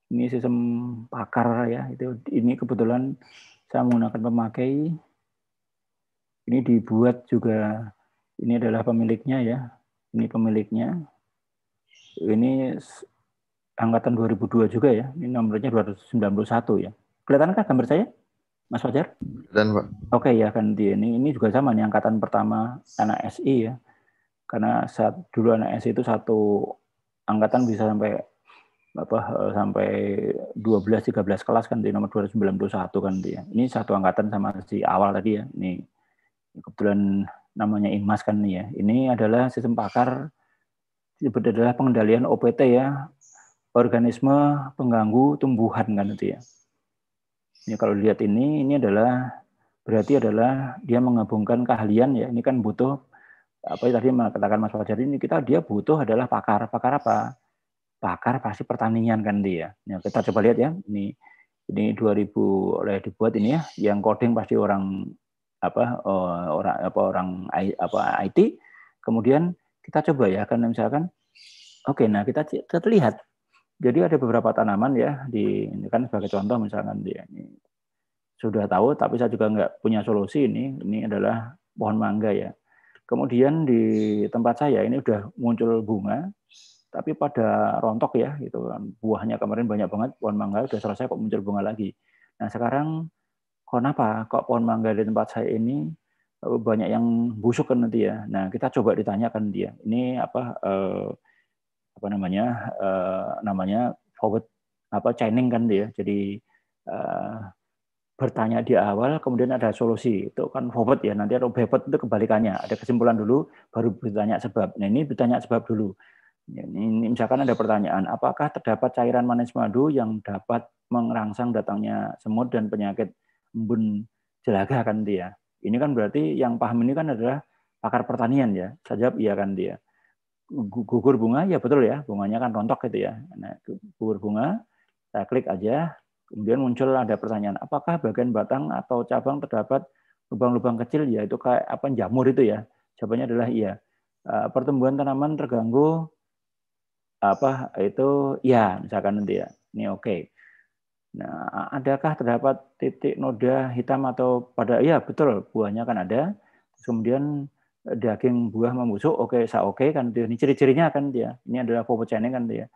Ini sistem pakar ya. Ini kebetulan saya menggunakan pemakai. Ini dibuat juga, ini adalah pemiliknya ya. Ini pemiliknya. Ini angkatan 2002 juga ya. Ini nomornya 291 ya. Kelihatankah gambar saya, Mas Fajar? Dan Pak. Oke ya, kan ini juga sama nih, angkatan pertama anak SI ya. Karena saat dulu anak SI itu satu angkatan bisa sampai sampai 12-13 kelas kan, di nomor 291 kan dia. Ini satu angkatan sama si awal tadi ya. Ini kebetulan namanya IMAS kan nih ya. Ini adalah sistem pakar, adalah pengendalian OPT ya, organisme pengganggu tumbuhan kan itu ya. Ini kalau dilihat ini adalah berarti adalah dia menggabungkan keahlian ya. Ini kan butuh apa tadi mengatakan Mas Fajar, ini dia butuh adalah pakar apa? Pakar pasti pertanian kan dia. Ya, kita coba lihat ya. Ini 2000 oleh dibuat ini ya, yang coding pasti orang orang IT. Kemudian kita coba ya, kan misalkan oke, nah kita lihat. Jadi ada beberapa tanaman ya, ini kan sebagai contoh misalkan dia ini sudah tahu, tapi saya juga nggak punya solusi. Ini adalah pohon mangga ya. Kemudian di tempat saya ini udah muncul bunga, tapi pada rontok ya, gitu kan. Buahnya kemarin banyak banget, pohon mangga udah selesai kok muncul bunga lagi. Nah sekarang kenapa kok pohon mangga di tempat saya ini banyak yang busuk kan nanti ya. Nah kita coba ditanyakan dia, ini namanya forward chaining kan dia. Jadi bertanya di awal, kemudian ada solusi. Itu kan forward ya, nanti atau backward itu kebalikannya. Ada kesimpulan dulu, baru bertanya sebab. Nah ini bertanya sebab dulu. Ini misalkan ada pertanyaan, apakah terdapat cairan manis madu yang dapat merangsang datangnya semut dan penyakit embun jelaga kan dia. Ini kan berarti yang paham ini kan adalah pakar pertanian ya. Saya jawab iya kan dia. Gugur bunga, ya betul ya, bunganya kan rontok gitu ya. Nah, gugur bunga, saya klik aja. Kemudian muncul ada pertanyaan, apakah bagian batang atau cabang terdapat lubang-lubang kecil, yaitu kayak jamur itu ya? Jawabannya adalah iya. Pertumbuhan tanaman terganggu itu ya, misalkan nanti ya. Ini oke. Nah, adakah terdapat titik noda hitam atau pada? Ya betul, buahnya kan ada. Kemudian daging buah membusuk, oke kan dia. Ini ciri-cirinya kan dia. Ini adalah forward chaining kan dia.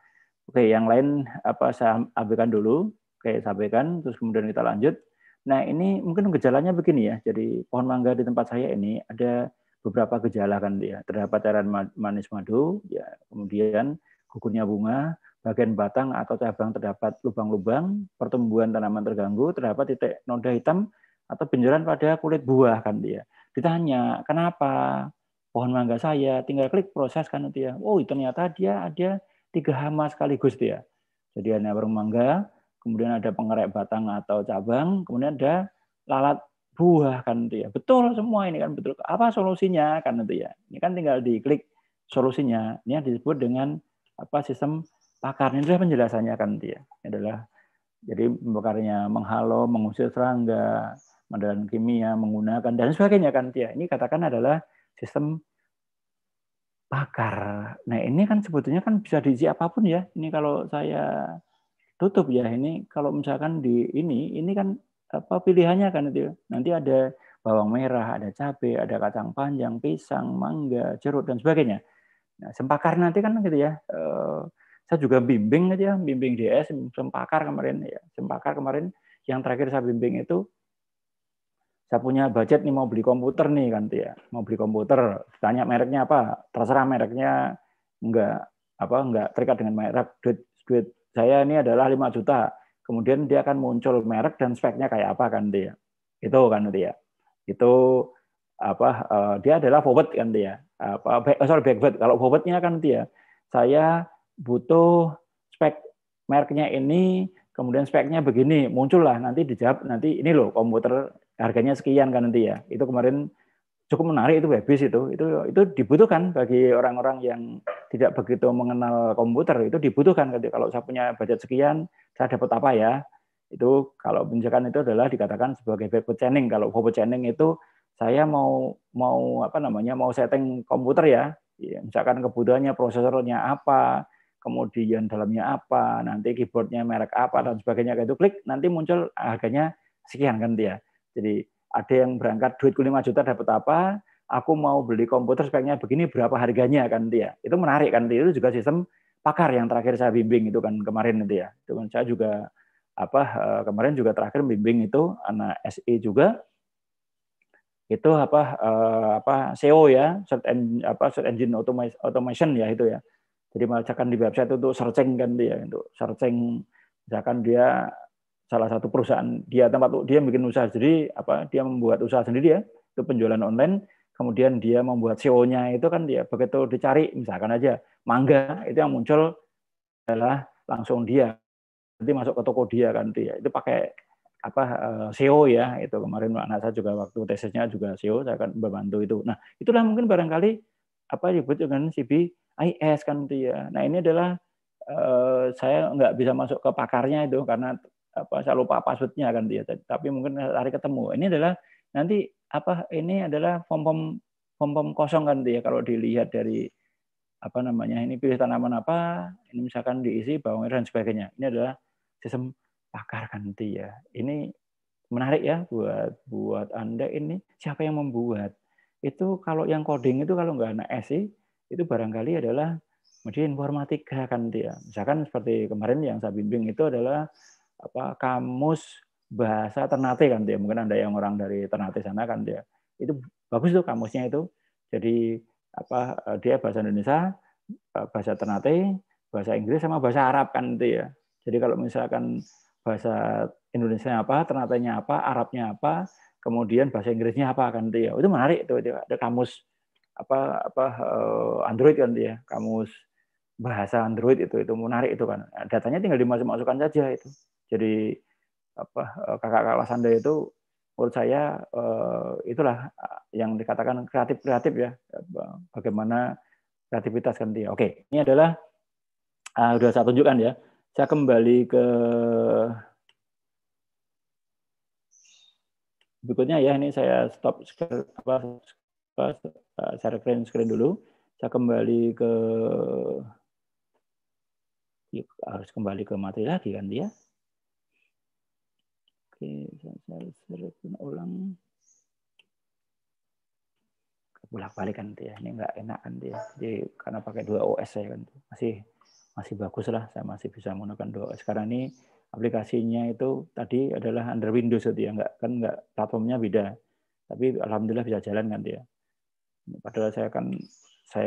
Oke, yang lain saya abaikan dulu. Oke, sampaikan, terus kemudian kita lanjut. Nah, ini mungkin gejalanya begini ya. Jadi pohon mangga di tempat saya ini ada beberapa gejala kan dia. Terdapat cairan manis madu, ya, kemudian gugurnya bunga, bagian batang atau cabang terdapat lubang-lubang, pertumbuhan tanaman terganggu, terdapat titik noda hitam atau benjolan pada kulit buah kan dia. Ditanya, kenapa pohon mangga saya? Tinggal klik proses kan dia. Oh, ternyata dia ada 3 hama sekaligus dia. Jadi ada warung mangga, kemudian ada pengerek batang atau cabang, kemudian ada lalat buah kan dia. Betul semua ini kan betul. Apa solusinya kan nanti ya. Ini kan tinggal diklik solusinya. Ini disebut dengan sistem pakar. Ini adalah penjelasannya kan dia. Ini adalah jadi pakarnya menghalau, mengusir serangga, dan kimia, menggunakan dan sebagainya kan dia. Ini katakan adalah sistem pakar. Nah ini kan sebetulnya kan bisa diisi apapun ya. Ini kalau saya tutup ya, ini kalau misalkan di ini kan pilihannya kan itu. Nanti ada bawang merah, ada cabai, ada kacang panjang, pisang, mangga, jeruk dan sebagainya. Nah, Sempakar nanti kan gitu ya. Saya juga bimbing gitu ya, bimbing DS, Sempakar kemarin ya. Sempakar kemarin yang terakhir saya bimbing itu, saya punya budget nih mau beli komputer nih kan ya. Mau beli komputer, tanya mereknya apa? Terserah mereknya, enggak terikat dengan merek. Duit saya ini adalah 5 juta. Kemudian dia akan muncul merek dan speknya kayak apa kan dia. Itu kan dia. Itu dia adalah forward kan dia. Backward. Kalau forwardnya kan dia. Saya butuh spek mereknya ini, kemudian speknya begini, muncullah nanti dijawab nanti ini loh komputer harganya sekian kan nanti ya. Itu kemarin cukup menarik, itu habis itu dibutuhkan bagi orang-orang yang tidak begitu mengenal komputer. Itu dibutuhkan kalau saya punya budget sekian saya dapat apa ya. Itu kalau misalkan itu adalah dikatakan sebagai backward chaining. Kalau forward chaining itu saya mau setting komputer ya, misalkan kebutuhannya prosesornya apa, kemudian dalamnya apa, nanti keyboardnya merek apa dan sebagainya, kayak itu klik nanti muncul harganya sekian kan dia. Jadi ada yang berangkat duitku 5 juta dapat apa, aku mau beli komputer speknya begini berapa harganya kan dia. Itu menarik kan dia. Itu juga sistem pakar yang terakhir saya bimbing itu kan kemarin itu ya. Itu kan saya juga kemarin juga terakhir bimbing itu anak SE juga. Itu SEO ya, search engine automation ya itu ya. Jadi misalkan di website itu searching kan dia, untuk searching misalkan dia salah satu perusahaan dia bikin usaha sendiri, dia membuat usaha sendiri ya, itu penjualan online, kemudian dia membuat SEO-nya itu kan dia begitu dicari misalkan aja mangga, itu yang muncul adalah langsung dia nanti masuk ke toko dia kan dia. Itu pakai SEO ya, itu kemarin anak saya juga waktu tesisnya juga SEO, saya akan membantu itu. Nah, itulah mungkin barangkali disebut dengan CBIS kan dia. Nah, ini adalah saya nggak bisa masuk ke pakarnya itu karena saya lupa passwordnya kan dia. Tapi mungkin hari ketemu. Ini adalah nanti ini adalah form kosong kan dia kalau dilihat dari ini pilih tanaman apa, ini misalkan diisi bawang merah dan sebagainya. Ini adalah sistem pakar kan dia. Ini menarik ya buat Anda ini. Siapa yang membuat? Itu kalau yang coding itu kalau nggak anak SI, itu barangkali adalah media informatika kan dia. Misalkan seperti kemarin yang saya bimbing itu adalah kamus bahasa Ternate kan dia. Mungkin Anda yang orang dari Ternate sana kan dia. Itu bagus tuh kamusnya itu. Jadi dia bahasa Indonesia, bahasa Ternate, bahasa Inggris sama bahasa Arab kan itu ya. Jadi kalau misalkan bahasa Indonesia apa, Ternate-nya apa, Arabnya apa, kemudian bahasa Inggrisnya apa kan itu ya. Itu menarik itu ada kamus Android kan dia, kamus bahasa Android itu menarik itu kan. Datanya tinggal dimasukkan saja itu. Jadi kakak kelas Anda itu menurut saya itulah yang dikatakan kreatif ya. Bagaimana kreativitas kan dia. Oke, ini adalah sudah saya tunjukkan ya. Saya kembali ke berikutnya ya. Ini saya stop share screen dulu. Saya kembali ke harus kembali ke materi lagi kan dia. Oke, saya share ulang. Bolak-balik kan dia. Ini nggak enak kan dia. Jadi karena pakai 2 OS saya kan masih bagus lah, saya masih bisa menggunakan 2 OS. Sekarang ini aplikasinya itu tadi adalah under Windows itu ya, nggak platformnya beda. Tapi alhamdulillah bisa jalan kan dia. Padahal saya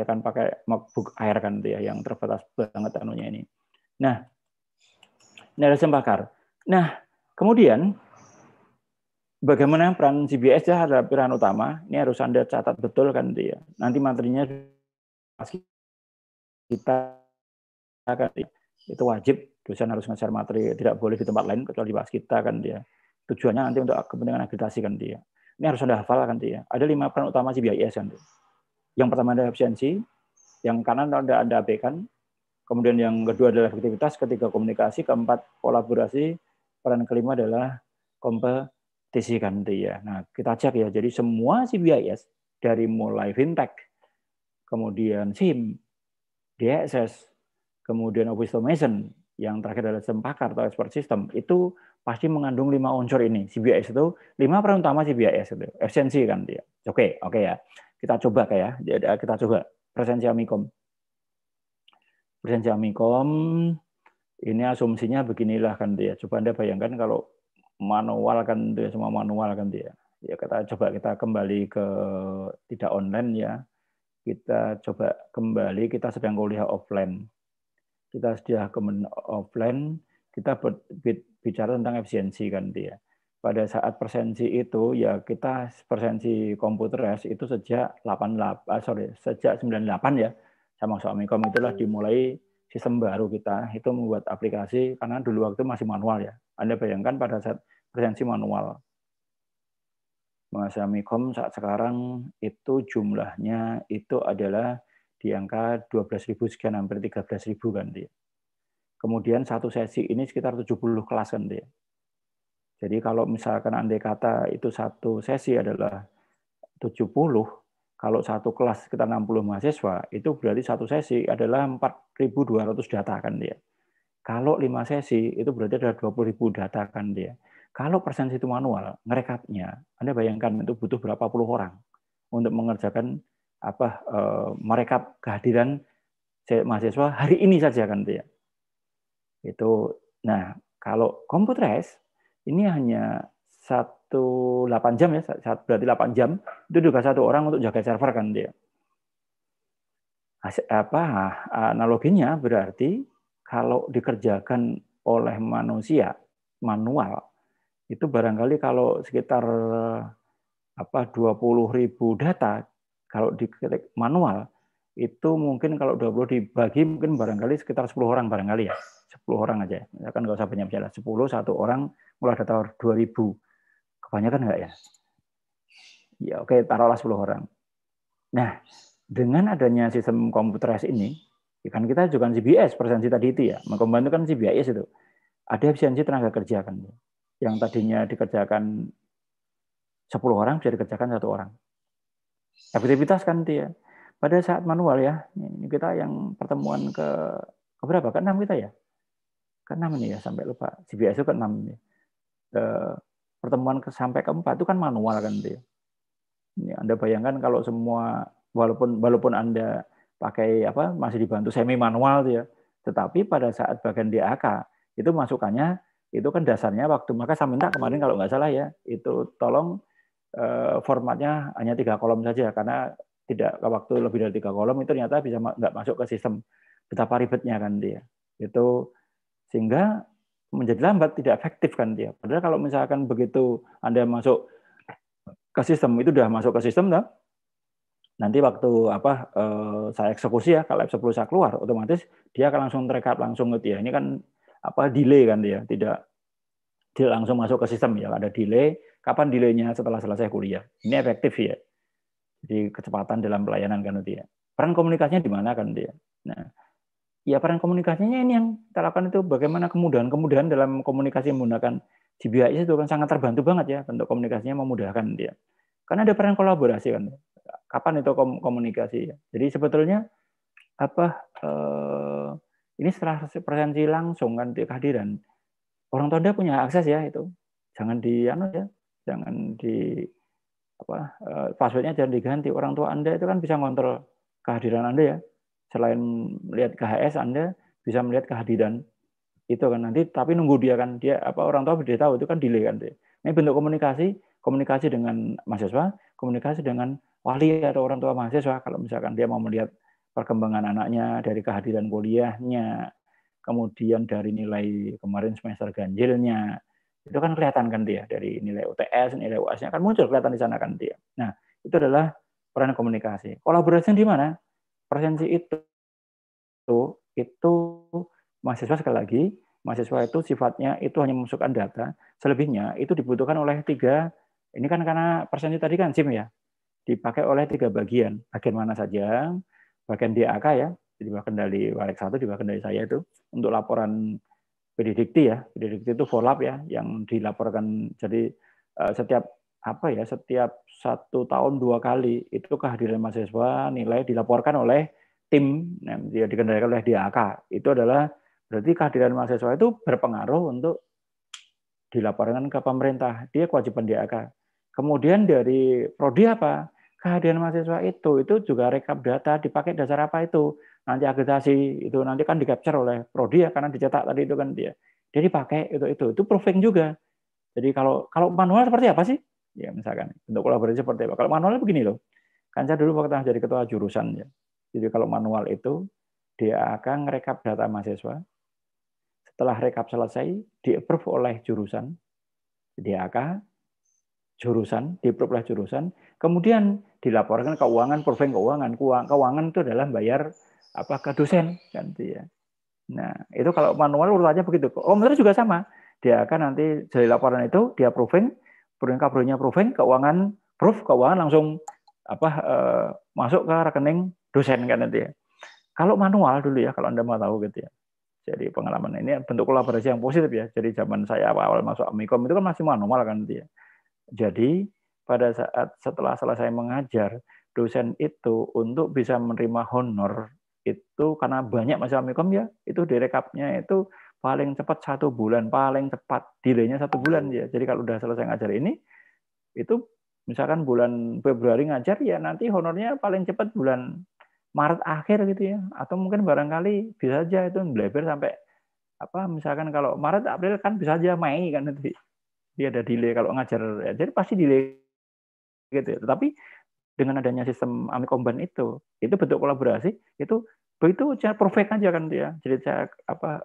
kan pakai MacBook Air kan dia yang terbatas banget anunya ini. Nah, ini ada Sempakar. Nah, kemudian bagaimana peran CBS ya adalah peran utama. Ini harus Anda catat betul kan dia. Nanti materinya kita kan itu wajib dosen harus nge-share materi, tidak boleh di tempat lain kecuali di kita kan dia. Tujuannya nanti untuk kepentingan akreditasi kan dia. Ini harus Anda hafal kan dia. Ada 5 peran utama CBIS kan dia. Yang pertama adalah efisiensi, yang kanan Anda abaikan. Kemudian yang kedua adalah efektivitas, ketiga komunikasi, keempat kolaborasi, peran kelima adalah kompetisi kan dia. Nah, kita cek ya. Jadi semua CBIS dari mulai fintech, kemudian SIM, DSS, kemudian office automation, yang terakhir adalah Sempakar atau expert system, itu pasti mengandung 5 unsur ini. CBIS itu 5 peran utama CBIS itu. Efisiensi kan dia. Oke ya. Kita coba kita coba presensi Amikom. Presensi Amikom ini asumsinya beginilah kan dia. Coba Anda bayangkan kalau manual kan dia, semua manual kan dia. Ya kita kembali ke tidak online ya. Kita coba kembali, kita sedang kuliah offline. Kita sudah offline, kita bicara tentang efisiensi kan dia. Pada saat presensi itu ya kita presensi komputeres itu sejak 98 ya. Sama Amikom itulah dimulai sistem baru kita itu membuat aplikasi karena dulu waktu masih manual ya. Anda bayangkan pada saat presensi manual. Mas Amikom saat sekarang itu jumlahnya itu adalah di angka 12.000 sekian, hampir 13.000 kan dia. Kemudian satu sesi ini sekitar 70 kelas kan dia. Jadi kalau misalkan andai kata itu satu sesi adalah 70, kalau satu kelas kita 60 mahasiswa, itu berarti satu sesi adalah 4.200 data kan dia. Kalau 5 sesi, itu berarti ada 20.000 data kan dia. Kalau presensi itu manual, ngerekapnya, Anda bayangkan itu butuh berapa puluh orang untuk mengerjakan merekap kehadiran mahasiswa hari ini saja kan dia. Itu, nah kalau komputeres, ini hanya 8 jam ya, berarti 8 jam itu juga satu orang untuk jaga server kan dia. Analoginya berarti kalau dikerjakan oleh manusia manual itu barangkali kalau sekitar 20.000 data kalau diketik manual itu mungkin kalau 20 dibagi mungkin barangkali sekitar 10 orang barangkali ya. 10 orang aja. Kan nggak usah banyak-banyak. 10 satu orang mulai data 2.000. Kebanyakan nggak ya? Ya oke, taruhlah 10 orang. Nah, dengan adanya sistem komputeris ini, kan kita juga CBIS, presensi tadi itu ya, membantu kan CBIS itu. Ada efisiensi tenaga kerja kan. Yang tadinya dikerjakan 10 orang, bisa dikerjakan 1 orang. Efektivitas kan dia. Pada saat manual ya, ini kita yang pertemuan ke berapa? Ke-6 kita ya? Ke-6 ini ya, sampai lupa. CBIS itu ke-6 ini. Pertemuan sampai ke-4 itu kan manual kan dia. Ini Anda bayangkan kalau semua walaupun Anda pakai masih dibantu semi manual ya, tetapi pada saat bagian DAK itu masukannya itu kan dasarnya waktu maka saya minta kemarin kalau nggak salah ya itu tolong formatnya hanya 3 kolom saja karena tidak waktu lebih dari 3 kolom itu ternyata bisa nggak masuk ke sistem, betapa ribetnya kan dia itu sehingga menjadi lambat, tidak efektif kan dia. Padahal kalau misalkan begitu Anda masuk ke sistem itu udah masuk ke sistem dah. Nanti waktu saya eksekusi ya, kalau F10 saya keluar otomatis dia akan langsung terekap langsung gitu ya. Ini kan delay kan dia, tidak dia langsung masuk ke sistem ya, ada delay. Kapan delaynya setelah selesai kuliah? Ini efektif ya. Jadi kecepatan dalam pelayanan kan dia. Peran komunikasinya di mana kan dia. Nah, ya peran komunikasinya ini yang kita lakukan itu bagaimana kemudahan dalam komunikasi menggunakan CBIS itu kan sangat terbantu banget ya bentuk komunikasinya memudahkan dia. Karena ada peran kolaborasi kan. Kapan itu komunikasi ya. Jadi sebetulnya ini setelah presensi langsung kan di kehadiran orang tua Anda punya akses ya itu. Jangan passwordnya jangan diganti. Orang tua Anda itu kan bisa ngontrol kehadiran Anda ya. Selain melihat KHS, Anda bisa melihat kehadiran itu kan nanti, tapi nunggu dia kan orang tua dia tahu itu kan delay kan. Ini bentuk komunikasi dengan mahasiswa, komunikasi dengan wali atau orang tua mahasiswa kalau misalkan dia mau melihat perkembangan anaknya dari kehadiran kuliahnya, kemudian dari nilai kemarin semester ganjilnya, itu kan kelihatan kan dia dari nilai UTS, nilai UAS-nya kan muncul kelihatan di sana kan dia. Nah, itu adalah peran komunikasi. Kolaborasi di mana? Presensi itu mahasiswa sekali lagi, mahasiswa itu sifatnya itu hanya memasukkan data, selebihnya itu dibutuhkan oleh 3, ini kan karena presensi tadi kan SIM ya, dipakai oleh 3 bagian. Bagian mana saja? Bagian DAK ya, jadi kendali Warek 1 juga kendali saya itu untuk laporan PDDikti ya. PDDikti itu follow up ya, yang dilaporkan jadi setiap 1 tahun 2 kali itu kehadiran mahasiswa nilai dilaporkan oleh tim yang dikendalikan oleh DAK. Itu adalah berarti kehadiran mahasiswa itu berpengaruh untuk dilaporkan ke pemerintah, dia kewajiban DAK. Kemudian dari prodi apa? Kehadiran mahasiswa itu juga rekap data, dipakai dasar apa itu? Nanti agregasi itu nanti kan di-capture oleh prodi ya, karena dicetak tadi itu kan dia. Dia dipakai itu proofing juga. Jadi kalau manual seperti apa sih? Ya misalkan bentuk kolaborasi seperti apa? Kalau manual begini loh. Kan saya dulu waktu jadi ketua jurusan ya. Jadi kalau manual itu dia akan merekap data mahasiswa. Setelah rekap selesai, di-approve oleh jurusan, DAK, jurusan, di-approve oleh jurusan, kemudian dilaporkan keuangan, proofing keuangan. Keuangan itu adalah bayar apa ke dosen kan ya. Nah, itu kalau manual urutannya begitu. Komputer juga sama. Dia akan nanti dari laporan itu dia proofing, kabelnya proofing, keuangan langsung masuk ke rekening dosen kan nanti ya. Kalau manual dulu ya, kalau Anda mau tahu gitu ya. Jadi pengalaman ini bentuk kolaborasi yang positif ya. Jadi zaman saya awal masuk Amikom itu kan masih manual kan gitu ya. Jadi pada saat setelah selesai mengajar, dosen itu untuk bisa menerima honor itu karena banyak mahasiswa Amikom ya, itu direkapnya itu paling cepat 1 bulan, paling cepat delaynya 1 bulan ya. Jadi kalau udah selesai ngajar ini, itu misalkan bulan Februari ngajar ya nanti honornya paling cepat bulan Maret akhir gitu ya, atau mungkin barangkali bisa aja itu belajar sampai misalkan kalau Maret April kan bisa aja Mei kan nanti dia ada delay kalau ngajar ya, jadi pasti delay gitu ya. Tetapi dengan adanya sistem Amikomban itu bentuk kolaborasi itu begitu cara perfect aja kan dia. Jadi saya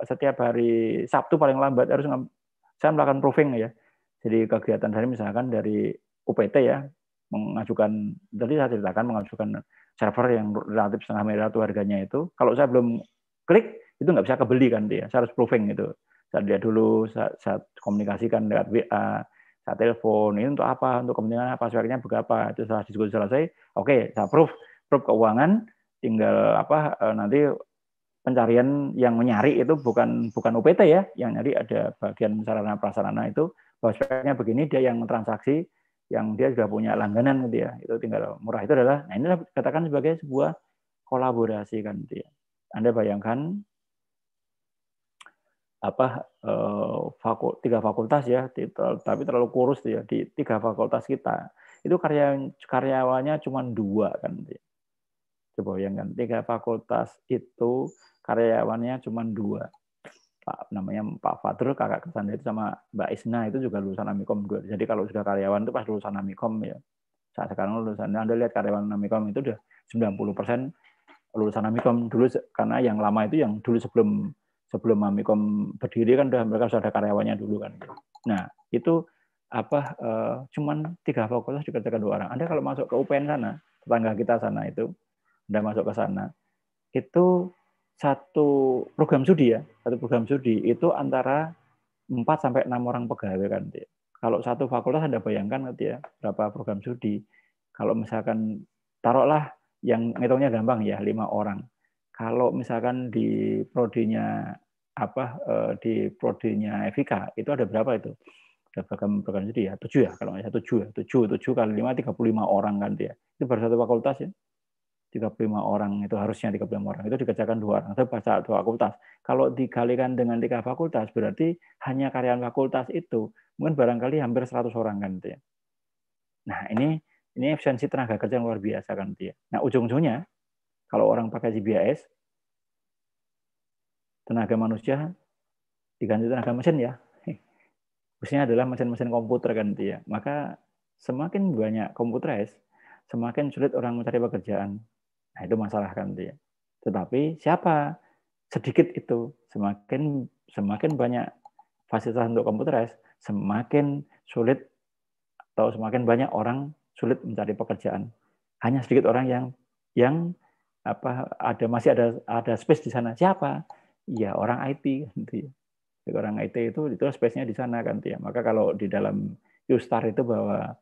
setiap hari Sabtu paling lambat harus saya melakukan proofing ya. Jadi kegiatan dari misalkan dari UPT ya mengajukan, tadi saya ceritakan mengajukan server yang relatif setengah miliar itu harganya itu. Kalau saya belum klik itu nggak bisa kebeli kan dia. Saya harus proofing itu. Saya lihat dulu, saya komunikasikan lewat WA, saya telepon, ini untuk apa, untuk kepentingan apa, speknya berapa. Itu setelah diskusi selesai, oke, saya proof keuangan, tinggal nanti pencarian yang menyari itu bukan UPT ya, yang nyari ada bagian sarana prasarana itu, bahwa speknya begini, dia yang transaksi, yang dia sudah punya langganan gitu ya, itu tinggal murah. Itu adalah, nah ini katakan sebagai sebuah kolaborasi kan gitu ya. Anda bayangkan tiga fakultas ya, tapi terlalu kurus ya di 3 fakultas kita. Itu karyawannya cuma 2 kan. Coba bayangkan 3 fakultas itu karyawannya cuma 2. Namanya Pak Fadrul, kakak kesan itu, sama Mbak Isna itu juga lulusan Amikom 2. Jadi kalau sudah karyawan itu pas lulusan Amikom ya. Saat sekarang lulusan, Anda lihat karyawan Amikom itu udah 90% lulusan Amikom dulu, karena yang lama itu yang dulu sebelum Amikom berdiri kan mereka sudah ada karyawannya dulu kan. Nah, itu cuman 3 fakultas dikerjakan 2 orang. Anda kalau masuk ke UPN sana, tetangga kita sana itu, Anda masuk ke sana, itu satu program studi itu antara 4 sampai 6 orang pegawai kan. Kalau satu fakultas Anda bayangkan ya, berapa program studi. Kalau misalkan taruhlah yang ngitungnya gampang ya 5 orang. Kalau misalkan di prodinya di prodinya Evika itu ada berapa itu? Ada program studi ya, 7 ya kalau nggak salah 7 kali 5 35 orang kan dia. Itu baru satu fakultas ya. 35 orang itu harusnya 35 orang itu dikerjakan 2 orang itu pada 2 fakultas. Kalau dikalikan dengan 3 fakultas berarti hanya karyawan fakultas itu mungkin barangkali hampir 100 orang kan dia. Nah, ini efisiensi tenaga kerja yang luar biasa kan dia. Nah, ujung-ujungnya kalau orang pakai CBIS tenaga manusia diganti tenaga mesin ya. Khususnya adalah mesin-mesin komputer kan dia. Maka semakin banyak komputeris, semakin sulit orang mencari pekerjaan. Nah, itu masalah kan dia. Tetapi siapa? Sedikit itu. Semakin banyak fasilitas untuk komputeris, semakin sulit atau semakin banyak orang sulit mencari pekerjaan. Hanya sedikit orang yang masih ada space di sana. Siapa? Ya orang IT kan dia. Orang IT itu space-nya di sana kan dia. Maka kalau di dalam Q-Star itu bahwa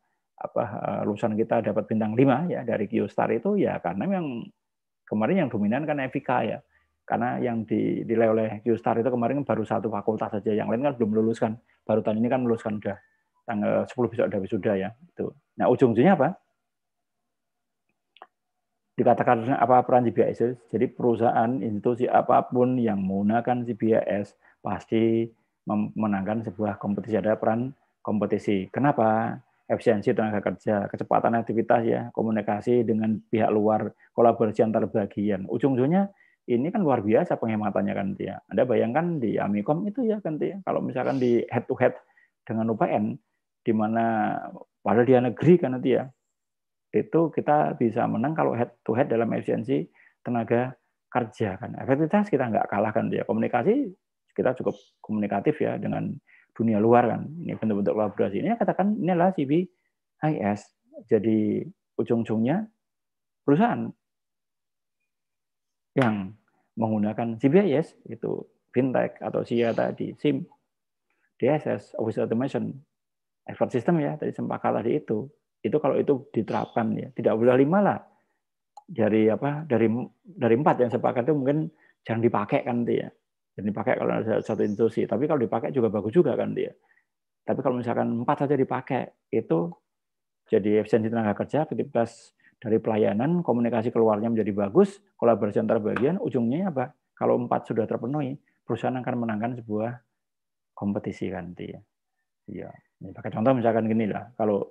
lulusan kita dapat bintang 5 ya dari Q-Star itu ya karena memang kemarin yang dominan kan Evika ya. Karena yang dinilai oleh Q-Star itu kemarin baru 1 fakultas saja, yang lain kan belum meluluskan. Baru tahun ini kan meluluskan udah tanggal 10 besok ada wisuda ya. Itu. Nah, ujung-ujungnya apa? Dikatakan apa peran CBIS. Jadi perusahaan, institusi apapun yang menggunakan CBIS pasti memenangkan sebuah kompetisi, ada peran kompetisi. Kenapa? Efisiensi tenaga kerja, kecepatan aktivitas ya, komunikasi dengan pihak luar, kolaborasi antar bagian. Ujung-ujungnya ini kan luar biasa penghematannya kan dia. Anda bayangkan di Amikom itu ya kan dia, kalau misalkan di head to head dengan UPN, di mana padahal dia negeri kan dia, itu kita bisa menang kalau head to head dalam efisiensi tenaga kerja kan. Efektivitas kita nggak kalah kan dia. Komunikasi kita cukup komunikatif ya dengan dunia luar kan. Ini bentuk-bentuk kolaborasi. Ini katakan ini adalah CBIS. Jadi ujung-ujungnya perusahaan yang menggunakan CBIS itu fintech atau SIA tadi, SIM, DSS, Office Automation, expert system ya tadi sepakat tadi itu kalau itu diterapkan ya tidak boleh 5 lah dari 4 yang sepakat itu mungkin jangan dipakai kan dia, jangan dipakai kalau ada satu institusi, tapi kalau dipakai juga bagus juga kan dia. Tapi kalau misalkan 4 saja dipakai itu jadi efisiensi tenaga kerja, aktivitas dari pelayanan, komunikasi keluarnya menjadi bagus, kolaborasi antar bagian, ujungnya apa? Kalau 4 sudah terpenuhi, perusahaan akan menangkan sebuah kompetisi kan dia. Ya, pakai contoh misalkan gini lah, kalau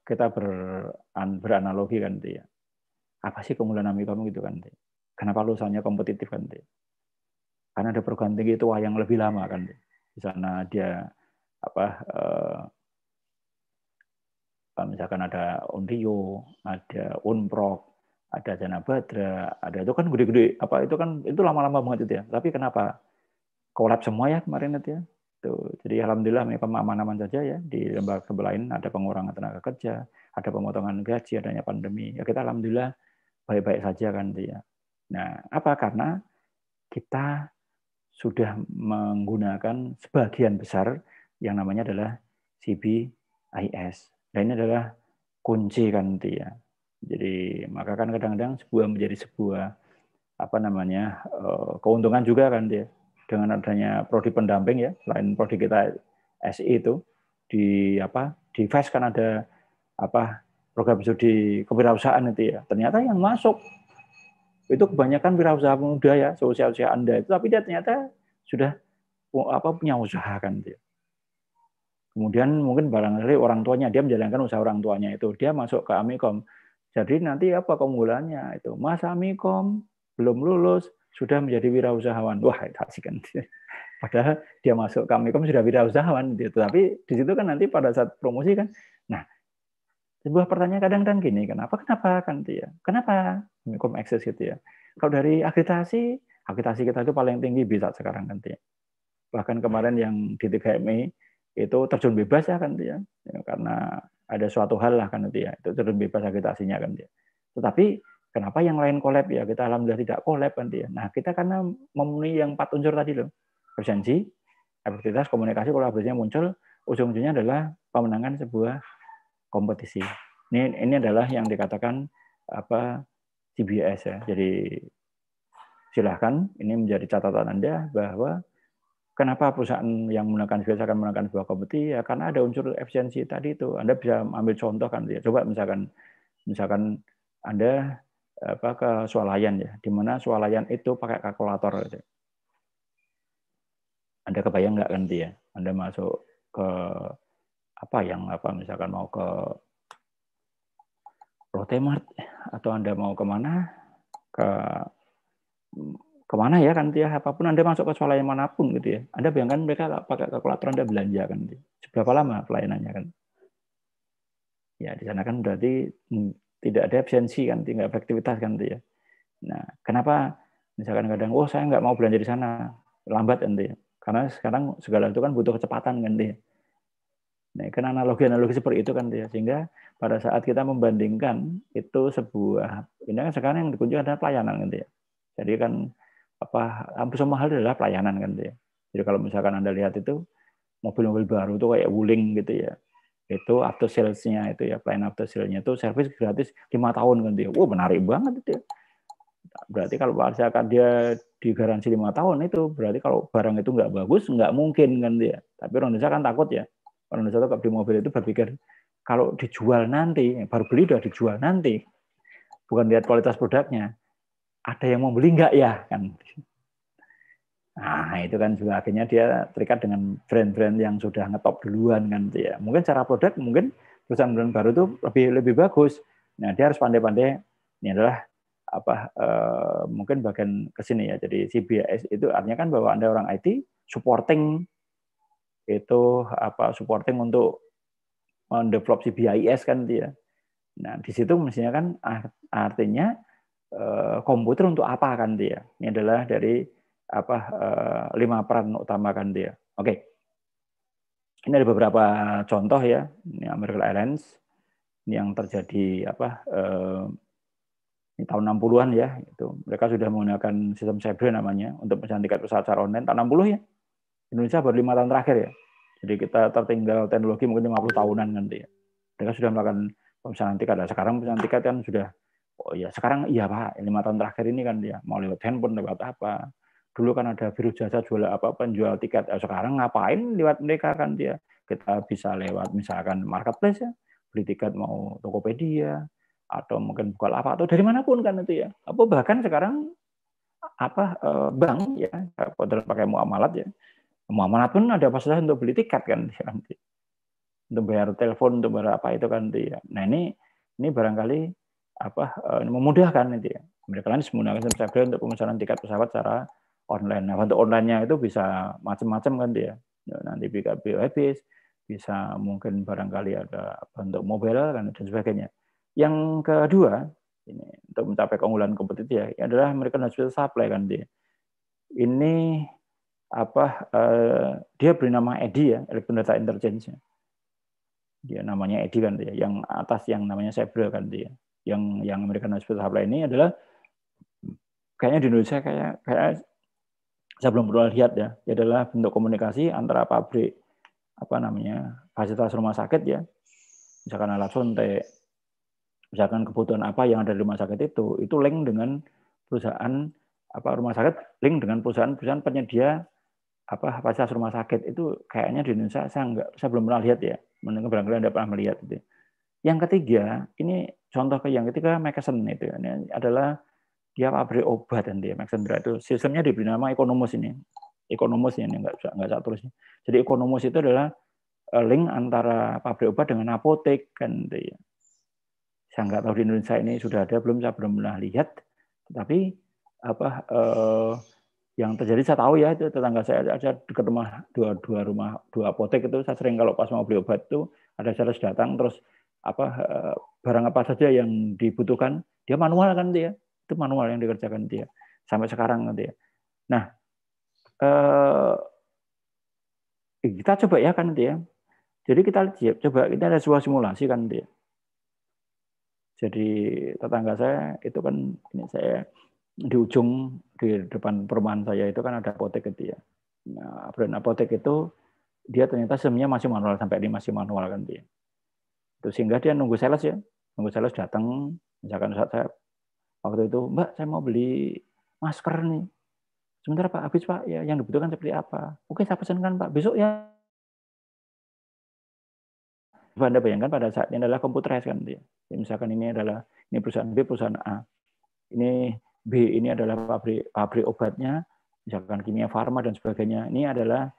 kita beranalogi kan dia. Apa sih keunggulan Amikom gitu kan dia? Kenapa lulusannya kompetitif kan dia? Karena ada perguruan tinggi itu yang lebih lama kan dia. Di sana dia misalkan ada Unrio, ada Unprok, ada Jana Badra, ada itu kan gede-gede, itu lama-lama banget itu ya. Tapi kenapa collab semua ya kemarin itu ya? Jadi alhamdulillah mereka aman-aman saja ya, di lembaga lain ada pengurangan tenaga kerja, ada pemotongan gaji, adanya pandemi. Ya kita alhamdulillah baik-baik saja kan dia. Nah, karena kita sudah menggunakan sebagian besar yang namanya adalah CBIS. Dan ini adalah kunci kan dia. Jadi maka kan kadang-kadang menjadi sebuah keuntungan juga kan dia. Dengan adanya prodi pendamping ya, selain prodi kita SI itu di FES kan ada program studi kewirausahaan itu ya. Ternyata yang masuk itu kebanyakan wirausaha muda ya, seusia Anda itu, tapi dia ternyata sudah punya usaha kan dia. Kemudian mungkin barangkali orang tuanya, dia menjalankan usaha orang tuanya itu, dia masuk ke Amikom. Jadi nanti apa keunggulannya itu? Mas Amikom belum lulus sudah menjadi wirausahawan. Wah, itu asik kan. Padahal dia masuk ke Amikom sudah wirausahawan gitu. Tapi di situ kan nanti pada saat promosi kan. Nah, sebuah pertanyaan kadang-kadang gini, kenapa kan dia? Kenapa Amikom eksis gitu ya? Kalau dari akreditasi kita itu paling tinggi bisa sekarang kan dia. Bahkan kemarin yang di 3MI itu terjun bebas ya kan dia, ya, karena ada suatu hal lah kan dia, itu terjun bebas akreditasinya kan dia. Tetapi kenapa yang lain collab ya, kita alhamdulillah tidak collab kan dia. Nah kita karena memenuhi yang 4 unsur tadi loh, efisiensi, efektivitas, komunikasi, kolaborasinya muncul, ujung-ujungnya adalah pemenangan sebuah kompetisi. Ini adalah yang dikatakan CBIS ya. Jadi silahkan ini menjadi catatan Anda bahwa kenapa perusahaan yang menggunakan CBIS akan menggunakan sebuah kompetisi? Ya, karena ada unsur efisiensi tadi itu. Anda bisa ambil contoh kan ya. Coba misalkan Anda ke swalayan ya, di mana swalayan itu pakai kalkulator. Gitu. Anda kebayang nggak kan dia? Anda masuk ke misalkan mau ke Rotemart atau Anda mau kemana? Kemana ya kan dia, apapun Anda masuk ke swalayan manapun gitu ya, Anda bayangkan mereka pakai kalkulator Anda belanja kan, seberapa lama pelayanannya kan? Ya di sana kan berarti tidak ada efisiensi kan, tidak efektivitas kan dia. Nah kenapa misalkan kadang saya nggak mau belanja di sana, lambat kan dia, karena sekarang segala itu kan butuh kecepatan kan dia. Nah kan analogi seperti itu kan dia, sehingga pada saat kita membandingkan itu ini kan sekarang yang dikunci adalah pelayanan kan dia. Jadi kan hampir semua hal adalah pelayanan kan dia. Jadi kalau misalkan Anda lihat itu mobil-mobil baru itu kayak Wuling gitu ya, itu after sales-nya itu ya, pelayanan after sales-nya itu servis gratis 5 tahun kan dia. Menarik banget itu ya. Berarti kalau misalkan dia digaransi 5 tahun itu berarti kalau barang itu nggak bagus nggak mungkin kan dia. Tapi orang Indonesia kan takut ya. Orang Indonesia kalau beli mobil itu berpikir kalau dijual nanti, baru beli udah dijual nanti, bukan lihat kualitas produknya. Ada yang mau beli nggak ya kan? Nah, itu kan juga akhirnya dia terikat dengan brand-brand yang sudah ngetop duluan kan ya. Mungkin secara produk mungkin perusahaan-perusahaan baru itu lebih bagus. Nah, dia harus pandai-pandai. Ini adalah mungkin bagian ke sini ya. Jadi CBIS itu artinya kan bahwa Anda orang IT supporting supporting untuk mendevelop CBIS kan dia. Nah, di situ mestinya kan artinya komputer untuk apa kan dia. Ini adalah dari 5 peran utama kan dia. Oke. Ini ada beberapa contoh ya. Ini American Airlines ini yang terjadi ini tahun 60-an ya, itu mereka sudah menggunakan sistem Sabre namanya untuk pemesanan tiket pesawat secara online tahun 60 ya. Indonesia baru 5 tahun terakhir ya. Jadi kita tertinggal teknologi mungkin 50 tahunan nanti ya. Mereka sudah melakukan pemesanan tiket. Nah, sekarang pemesanan tiket kan sudah sekarang iya Pak, 5 tahun terakhir ini kan dia mau lewat handphone lewat apa. Dulu kan ada biro jasa jual penjual tiket. Sekarang ngapain lewat mereka kan dia. Kita bisa lewat misalkan marketplace ya, beli tiket mau Tokopedia atau mungkin Bukalapak atau dari manapun kan itu ya. Bahkan sekarang bank ya, kalau pakai muamalat ya. Muamalat pun ada fasilitas untuk beli tiket kan nanti. Untuk bayar telepon, untuk bayar apa itu kan dia. Nah, ini barangkali memudahkan itu ya. Mereka lain menggunakan sistem Sabre untuk pemesanan tiket pesawat secara online. Nah, untuk online-nya itu bisa macam-macam kan dia. Nanti habis, bisa mungkin barangkali ada bentuk mobile kan dan sebagainya. Yang kedua, ini untuk mencapai keunggulan kompetitif ya, adalah American Hospital Supply kan dia. Ini dia beri nama EDI ya, Electronic Data Intelligence. Dia namanya EDI kan dia. Yang atas yang namanya Sabre kan dia. Yang American Hospital Supply ini adalah kayaknya di Indonesia kayak saya belum pernah lihat ya. Dia adalah bentuk komunikasi antara pabrik fasilitas rumah sakit ya. Misalkan alat suntik, misalkan kebutuhan apa yang ada di rumah sakit itu link dengan perusahaan rumah sakit, link dengan perusahaan penyedia fasilitas rumah sakit. Itu kayaknya di Indonesia saya belum pernah lihat ya. Barangkali Anda pernah melihat itu. Yang ketiga, ini contoh yang ketiga McKesson itu. Ini adalah dia pabrik obat dan dia McKesson itu sistemnya diberi nama Economus ini. Economus ini enggak saya tulisnya. Jadi Economus itu adalah link antara pabrik obat dengan apotek kan dia. Saya nggak tahu di Indonesia ini sudah ada belum, saya belum pernah lihat. Tetapi yang terjadi saya tahu ya, itu tetangga saya ada dekat rumah dua apotek itu. Saya sering kalau pas mau beli obat itu ada sales datang terus barang apa saja yang dibutuhkan dia manual kan dia, itu manual yang dikerjakan dia sampai sekarang kan dia. Nah kita coba ya kan dia. Jadi kita ada sebuah simulasi kan dia. Jadi tetangga saya itu kan ini saya di ujung di depan perumahan saya itu kan ada apotek gitu ya. Nah, brand apotek itu dia ternyata sistemnya masih manual, sampai ini masih manual kan dia. Itu sehingga dia nunggu sales datang, misalkan saat saya waktu itu, Mbak saya mau beli masker nih. Sebentar Pak, habis Pak, ya yang dibutuhkan seperti apa? Oke saya pesankan Pak, besok ya. Anda bayangkan pada saat ini adalah computerized kan dia. Ya, misalkan ini perusahaan B, perusahaan A. Ini B ini adalah pabrik obatnya, misalkan Kimia Farma dan sebagainya. Ini adalah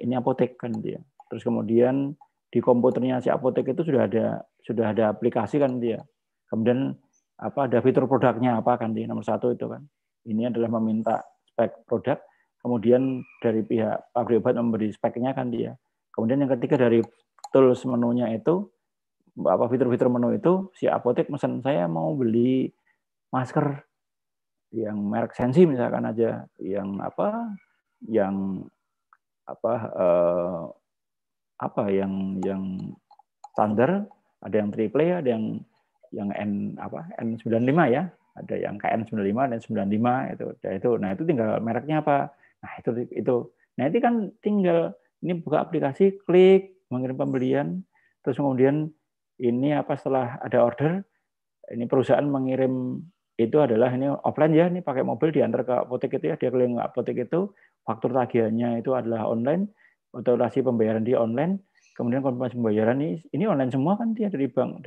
ini apotek kan dia. Terus kemudian di komputernya si apotek itu sudah ada aplikasi kan dia. Kemudian ada fitur produknya apa kan dia, nomor 1 itu kan. Ini adalah meminta spek produk. Kemudian dari pihak pabrik obat memberi speknya kan dia. Kemudian yang ketiga dari tools menunya itu fitur-fitur menu itu si apotek pesan saya mau beli masker yang merek Sensi misalkan aja, yang standar, ada yang triple, ada yang N95 ya, ada yang KN95 dan 95 itu. Nah, itu tinggal mereknya apa. Nah, itu. Nah, itu kan tinggal ini buka aplikasi, klik, mengirim pembelian, terus kemudian ini setelah ada order, ini perusahaan mengirim itu adalah ini offline ya, ini pakai mobil diantar ke apotek itu ya, dia keliling apotek itu, faktur tagihannya itu adalah online, otorisasi pembayaran dia online, kemudian konfirmasi pembayaran ini online semua kan dia dari bank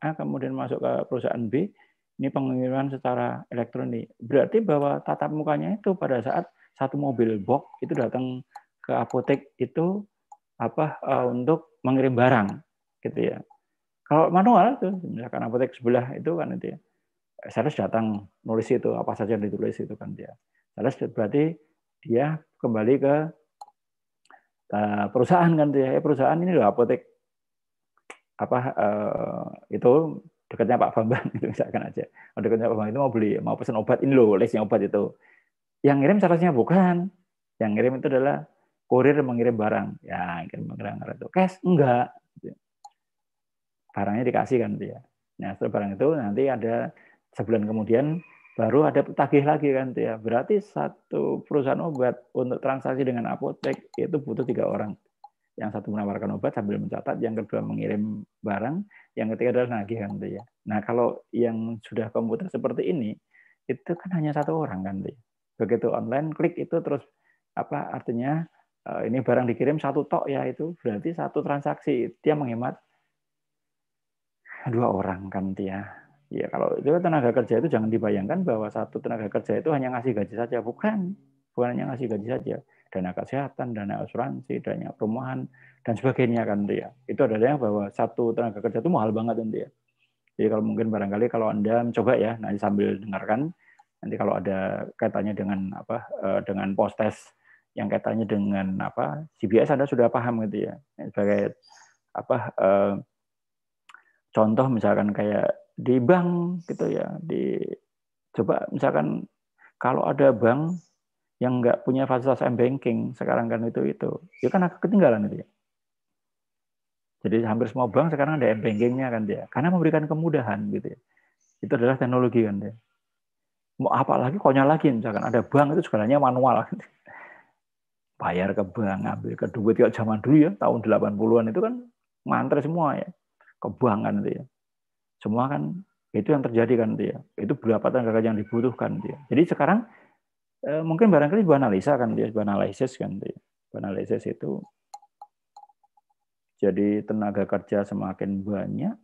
A kemudian masuk ke perusahaan B, ini pengiriman secara elektronik. Berarti bahwa tatap mukanya itu pada saat satu mobil box itu datang ke apotek itu untuk mengirim barang, gitu ya. Kalau manual tuh, misalkan apotek sebelah itu kan itu ya, sales datang nulis itu apa saja yang ditulis itu kan dia. Sales berarti dia kembali ke perusahaan kan dia. Perusahaan ini loh apotek itu dekatnya Pak Bambang itu misalkan aja. Dekatnya Pak Bambang itu mau pesan obat ini loh, listnya obat itu. Yang ngirim salesnya bukan. Yang ngirim itu adalah kurir mengirim barang. Ya, kirim barang itu. Cash enggak. Barangnya dikasih kan dia. Nah, setelah barang itu nanti ada sebulan kemudian baru ada tagih lagi kan dia. Berarti satu perusahaan obat untuk transaksi dengan apotek itu butuh 3 orang. Yang satu menawarkan obat sambil mencatat, yang kedua mengirim barang, yang ketiga adalah nagih kan dia. Nah, kalau yang sudah komputer seperti ini itu kan hanya 1 orang kan dia. Begitu online klik itu terus artinya ini barang dikirim 1 tok ya, itu berarti 1 transaksi dia menghemat 2 orang kan dia. Ya kalau itu tenaga kerja itu jangan dibayangkan bahwa satu tenaga kerja itu hanya ngasih gaji saja, bukan hanya ngasih gaji saja, dana kesehatan, dana asuransi, dana perumahan dan sebagainya kan dia. Itu adalah bahwa satu tenaga kerja itu mahal banget kan dia. Jadi kalau mungkin barangkali kalau Anda mencoba ya nanti sambil dengarkan, nanti kalau ada kaitannya dengan dengan post test yang kaitannya dengan CBS Anda sudah paham gitu ya. Sebagai contoh misalkan kayak di bank gitu ya, coba misalkan kalau ada bank yang nggak punya fasilitas m-banking sekarang kan itu ya kan agak ketinggalan itu ya. Jadi hampir semua bank sekarang ada m-bankingnya kan dia, karena memberikan kemudahan gitu ya. Itu adalah teknologi kan dia. Mau apalagi konyol lagi misalkan ada bank itu segalanya manual. Bayar ke bank, ambil ke duit kayak zaman dulu ya, tahun 80-an itu kan ngantre semua ya. Ke bank kan itu ya. Semua kan itu yang terjadi kan dia. Itu berapa tenaga kerja yang dibutuhkan dia. Jadi sekarang mungkin barangkali sebuah analisa kan dia, sebuah analisis kan dia. Analisis itu jadi tenaga kerja semakin banyak,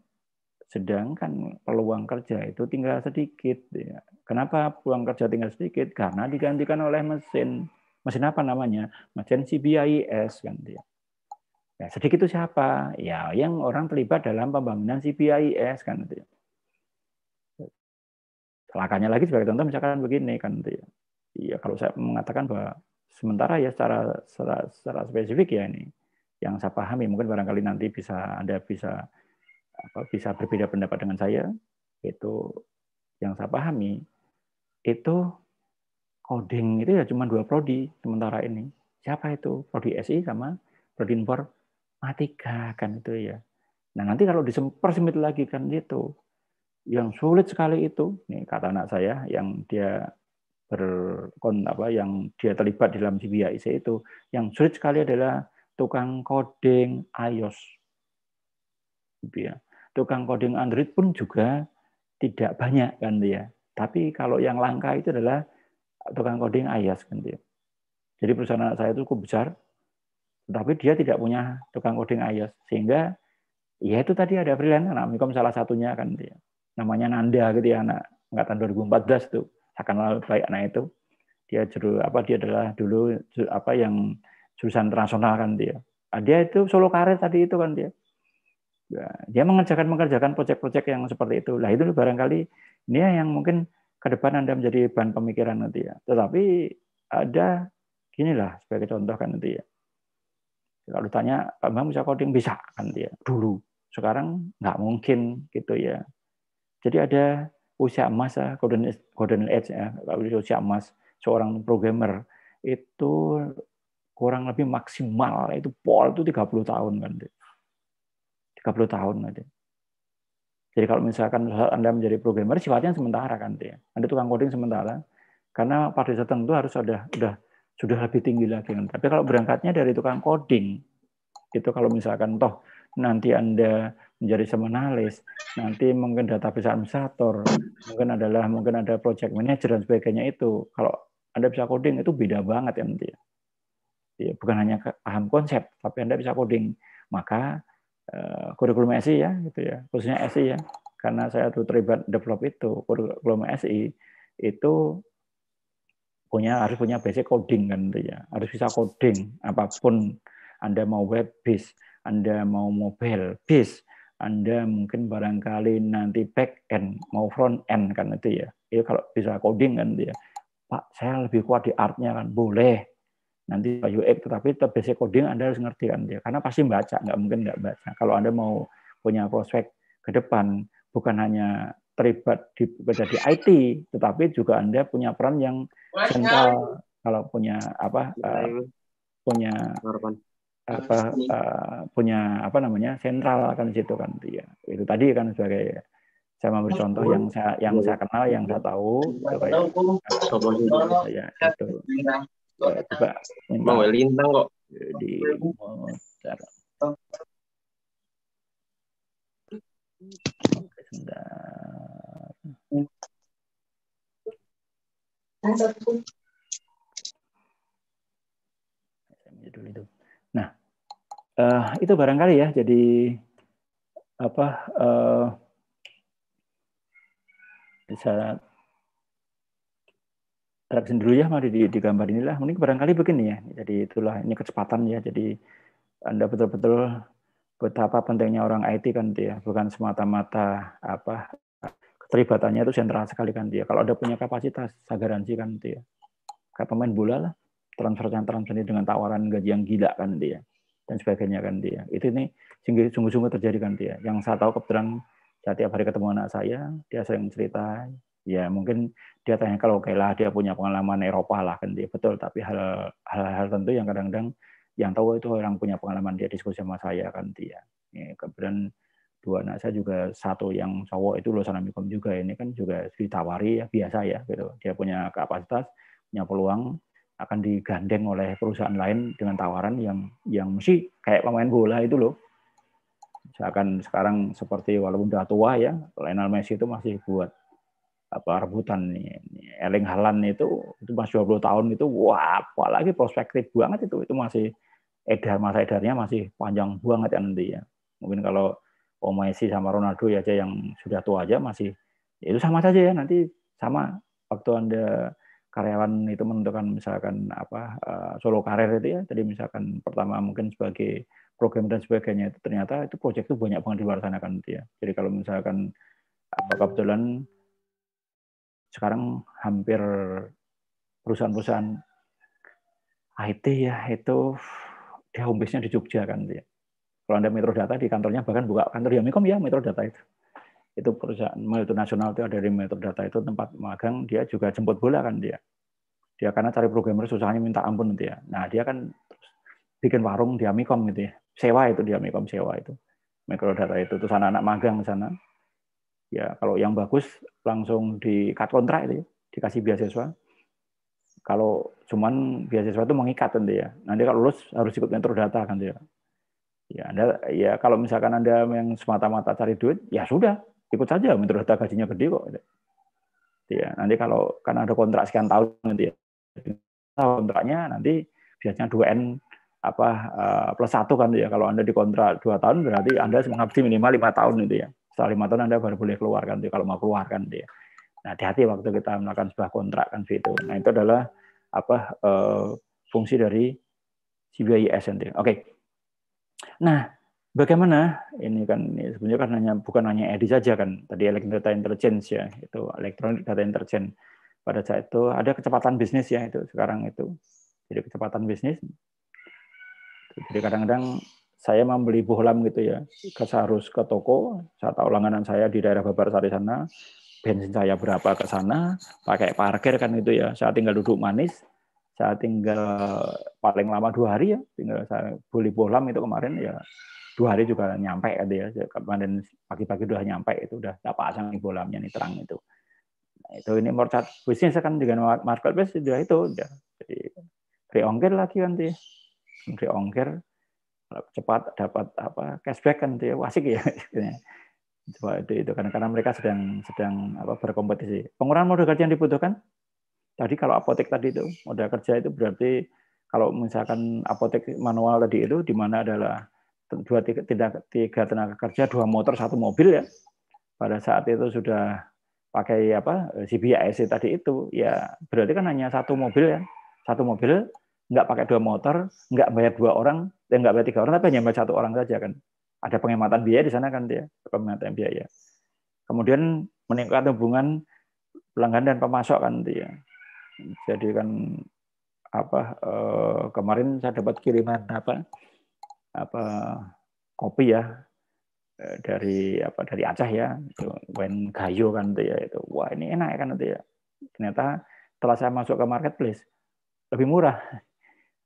sedangkan peluang kerja itu tinggal sedikit. Ya. Kenapa peluang kerja tinggal sedikit? Karena digantikan oleh mesin apa namanya? Mesin CBIS kan dia. Ya, sedikit itu siapa? Ya, yang orang terlibat dalam pembangunan CBIS kan dia. Celakanya lagi sebagai contoh misalkan begini kan dia. Ya kalau saya mengatakan bahwa sementara ya secara spesifik ya ini yang saya pahami, mungkin barangkali nanti Anda bisa berbeda pendapat dengan saya, itu yang saya pahami itu coding itu ya cuma 2 prodi sementara ini. Siapa itu? Prodi SI sama prodi informatika kan itu ya. Nah nanti kalau dipersempit lagi kan itu, yang sulit sekali itu, nih kata anak saya yang dia yang dia terlibat dalam CBIC itu, yang sulit sekali adalah tukang coding iOS. Tukang coding Android pun juga tidak banyak kan dia. Tapi kalau yang langka itu adalah tukang coding iOS kan dia. Jadi perusahaan anak saya itu cukup besar, tapi dia tidak punya tukang coding iOS, sehingga ya itu tadi ada freelance, anak Mikom salah satunya kan dia. Namanya Nanda gitu ya, anak angkatan 2014 tuh. Akan baik anak itu. Dia adalah dulu yang jurusan internasional kan dia. Dia itu solo karir tadi itu kan dia. Dia mengerjakan proyek-proyek yang seperti itu. Lah itu barangkali ini yang mungkin ke depan Anda menjadi bahan pemikiran nanti ya. Tetapi ada ginilah sebagai contoh kan nanti ya. Kalau ditanya Pak Bang bisa coding, bisa kan dia dulu. Sekarang nggak mungkin gitu ya. Jadi ada usia emas ya, golden age ya, usia emas seorang programmer itu kurang lebih maksimal itu pol itu 30 tahun kan. 30 tahun nanti. Jadi kalau misalkan Anda menjadi programmer sifatnya sementara kan dia. Anda tukang coding sementara karena pada saat tertentu harus sudah lebih tinggi lagi kan. Tapi kalau berangkatnya dari tukang coding itu kalau misalkan toh nanti Anda menjadi semenalis, nanti mungkin database administrator, mungkin ada project manager dan sebagainya itu. Kalau Anda bisa coding itu beda banget ya nanti. Ya, bukan hanya paham konsep, tapi Anda bisa coding. Maka kurikulum SI ya gitu ya, khususnya SI ya. karena saya tuh terlibat develop itu kurikulum SI itu harus punya basic coding kan ya, harus bisa coding apapun. Anda mau web based, Anda mau mobile based, Anda mungkin barangkali nanti back end mau front end kan itu ya. Itu kalau bisa coding kan ya. Pak, saya lebih kuat di artnya kan, boleh. Nanti UX, tetapi basic coding Anda harus ngerti kan dia, karena pasti baca, nggak mungkin nggak baca. Kalau Anda mau punya prospek ke depan, bukan hanya terlibat di IT, tetapi juga Anda punya peran yang sentral. Kalau punya sentral kan di situ kan dia. Itu tadi kan sebagai saya memberi contoh yang saya kenal, yang saya tahu itu kayak ya itu. Ya, coba mau lintang kok di motor. Nah, itu barangkali ya. Jadi bisa teraksin dulu ya, mari di gambar inilah. Mungkin barangkali begini ya. Jadi itulah ini kecepatan ya. Jadi Anda betul-betul betapa pentingnya orang IT kan dia, bukan semata-mata keterlibatannya itu sentral sekali kan dia. Kalau ada punya kapasitas, saya garansi kan dia. Kayak pemain bola lah, transfer ini dengan tawaran gaji yang gila kan dia, dan sebagainya kan dia. Itu ini sungguh-sungguh terjadi kan dia. Yang saya tahu kebetulan saya tiap hari ketemu anak saya, dia sering cerita. Ya mungkin dia tanya kalau lah dia punya pengalaman Eropa lah kan dia, betul. Tapi hal-hal tentu yang kadang-kadang yang tahu itu orang punya pengalaman, dia diskusi sama saya kan dia. Ya, kemudian dua anak saya juga, satu yang cowok itu lulusan Amikom juga, ini kan juga ditawari ya biasa ya gitu. Dia punya kapasitas, punya peluang, akan digandeng oleh perusahaan lain dengan tawaran yang mesti kayak pemain bola itu loh. Misalkan sekarang seperti walaupun udah tua ya, Lionel Messi itu masih buat rebutan nih. Erling Haaland itu masih 20 tahun itu, wah apalagi prospektif banget itu masih masa edarnya masih panjang banget ya nanti ya. Mungkin kalau Messi sama Ronaldo ya aja yang sudah tua aja masih, ya itu sama saja ya, nanti sama waktu Anda karyawan itu menentukan misalkan solo karir itu ya, jadi misalkan pertama mungkin sebagai program dan sebagainya, itu ternyata itu proyek itu banyak banget di luar sana kan dia. Jadi kalau misalkan kebetulan sekarang hampir perusahaan-perusahaan IT ya itu dia home base-nya di Jogja kan dia. Kalau Anda Metro Data di kantornya, bahkan buka kantor di Amikom ya Metro Data itu. Itu perusahaan multinasional itu ada di Metro Data itu tempat magang, dia juga jemput bola kan dia. Dia karena cari programmer susahnya minta ampun dia. Nah, dia kan bikin warung di Amikom gitu ya. Sewa itu di Amikom, sewa itu. Metro Data itu terus anak-anak magang di sana. Ya, kalau yang bagus langsung di cut kontrak itu ya, dikasih beasiswa. Kalau cuman beasiswa itu mengikat kan dia. Nanti kalau lulus harus ikut Metro Data kan dia. Ya, ya kalau misalkan Anda yang semata-mata cari duit, ya sudah, ikut saja Metro Data, gajinya gede kok. Ya, nanti kalau kan ada kontrak sekian tahun nanti ya. Kontraknya nanti biasanya 2N plus 1 kan ya. Kalau Anda dikontrak 2 tahun berarti Anda mengabdi minimal 5 tahun itu ya. Setelah 5 tahun Anda baru boleh keluar kan kalau mau keluar kan dia. Nah, hati-hati waktu kita melakukan sebuah kontrak kan gitu. Nah, itu adalah fungsi dari CBIS nanti. Oke. Nah, bagaimana ini kan sebenarnya kan bukan hanya EDI saja kan. Tadi Electronic Data Intelligence ya, itu Electronic Data Intelligence. Pada saat itu ada kecepatan bisnis ya itu sekarang itu. Jadi kecepatan bisnis. Jadi kadang-kadang saya membeli bohlam gitu ya. Saya harus ke toko, saya tahu langganan saya di daerah Babarsari sana, bensin saya berapa ke sana, pakai parkir kan itu ya. Saya tinggal duduk manis, saya tinggal paling lama 2 hari ya, tinggal saya beli bohlam itu kemarin ya 2 hari juga nyampe gitu ya. Kemarin pagi-pagi udah nyampe, itu udah saya pasang bohlamnya nih terang itu. Nah, itu ini merchant bisnis kan dengan marketplace sudah itu udah. Jadi free ongkir lagi nanti. Free ongkir cepat dapat cashback kan dia asik ya. Coba itu karena mereka sedang berkompetisi. Pengurangan modal kerja yang dibutuhkan tadi kalau apotek tadi itu modal kerja itu berarti kalau misalkan apotek manual tadi itu di mana adalah 3 tenaga kerja, 2 motor 1 mobil ya. pada saat itu sudah pakai CBIS tadi itu, ya berarti kan hanya satu mobil ya, satu mobil nggak pakai 2 motor, nggak bayar 2 orang, dan nggak bayar 3 orang, tapi hanya bayar 1 orang saja kan. Ada penghematan biaya di sana kan dia, penghematan biaya. Kemudian meningkat hubungan pelanggan dan pemasok kan dia. Jadi kan kemarin saya dapat kiriman kopi ya dari Aceh ya, itu wine gayo kan itu ya, itu wah ini enak kan itu ya. Ternyata setelah saya masuk ke marketplace lebih murah,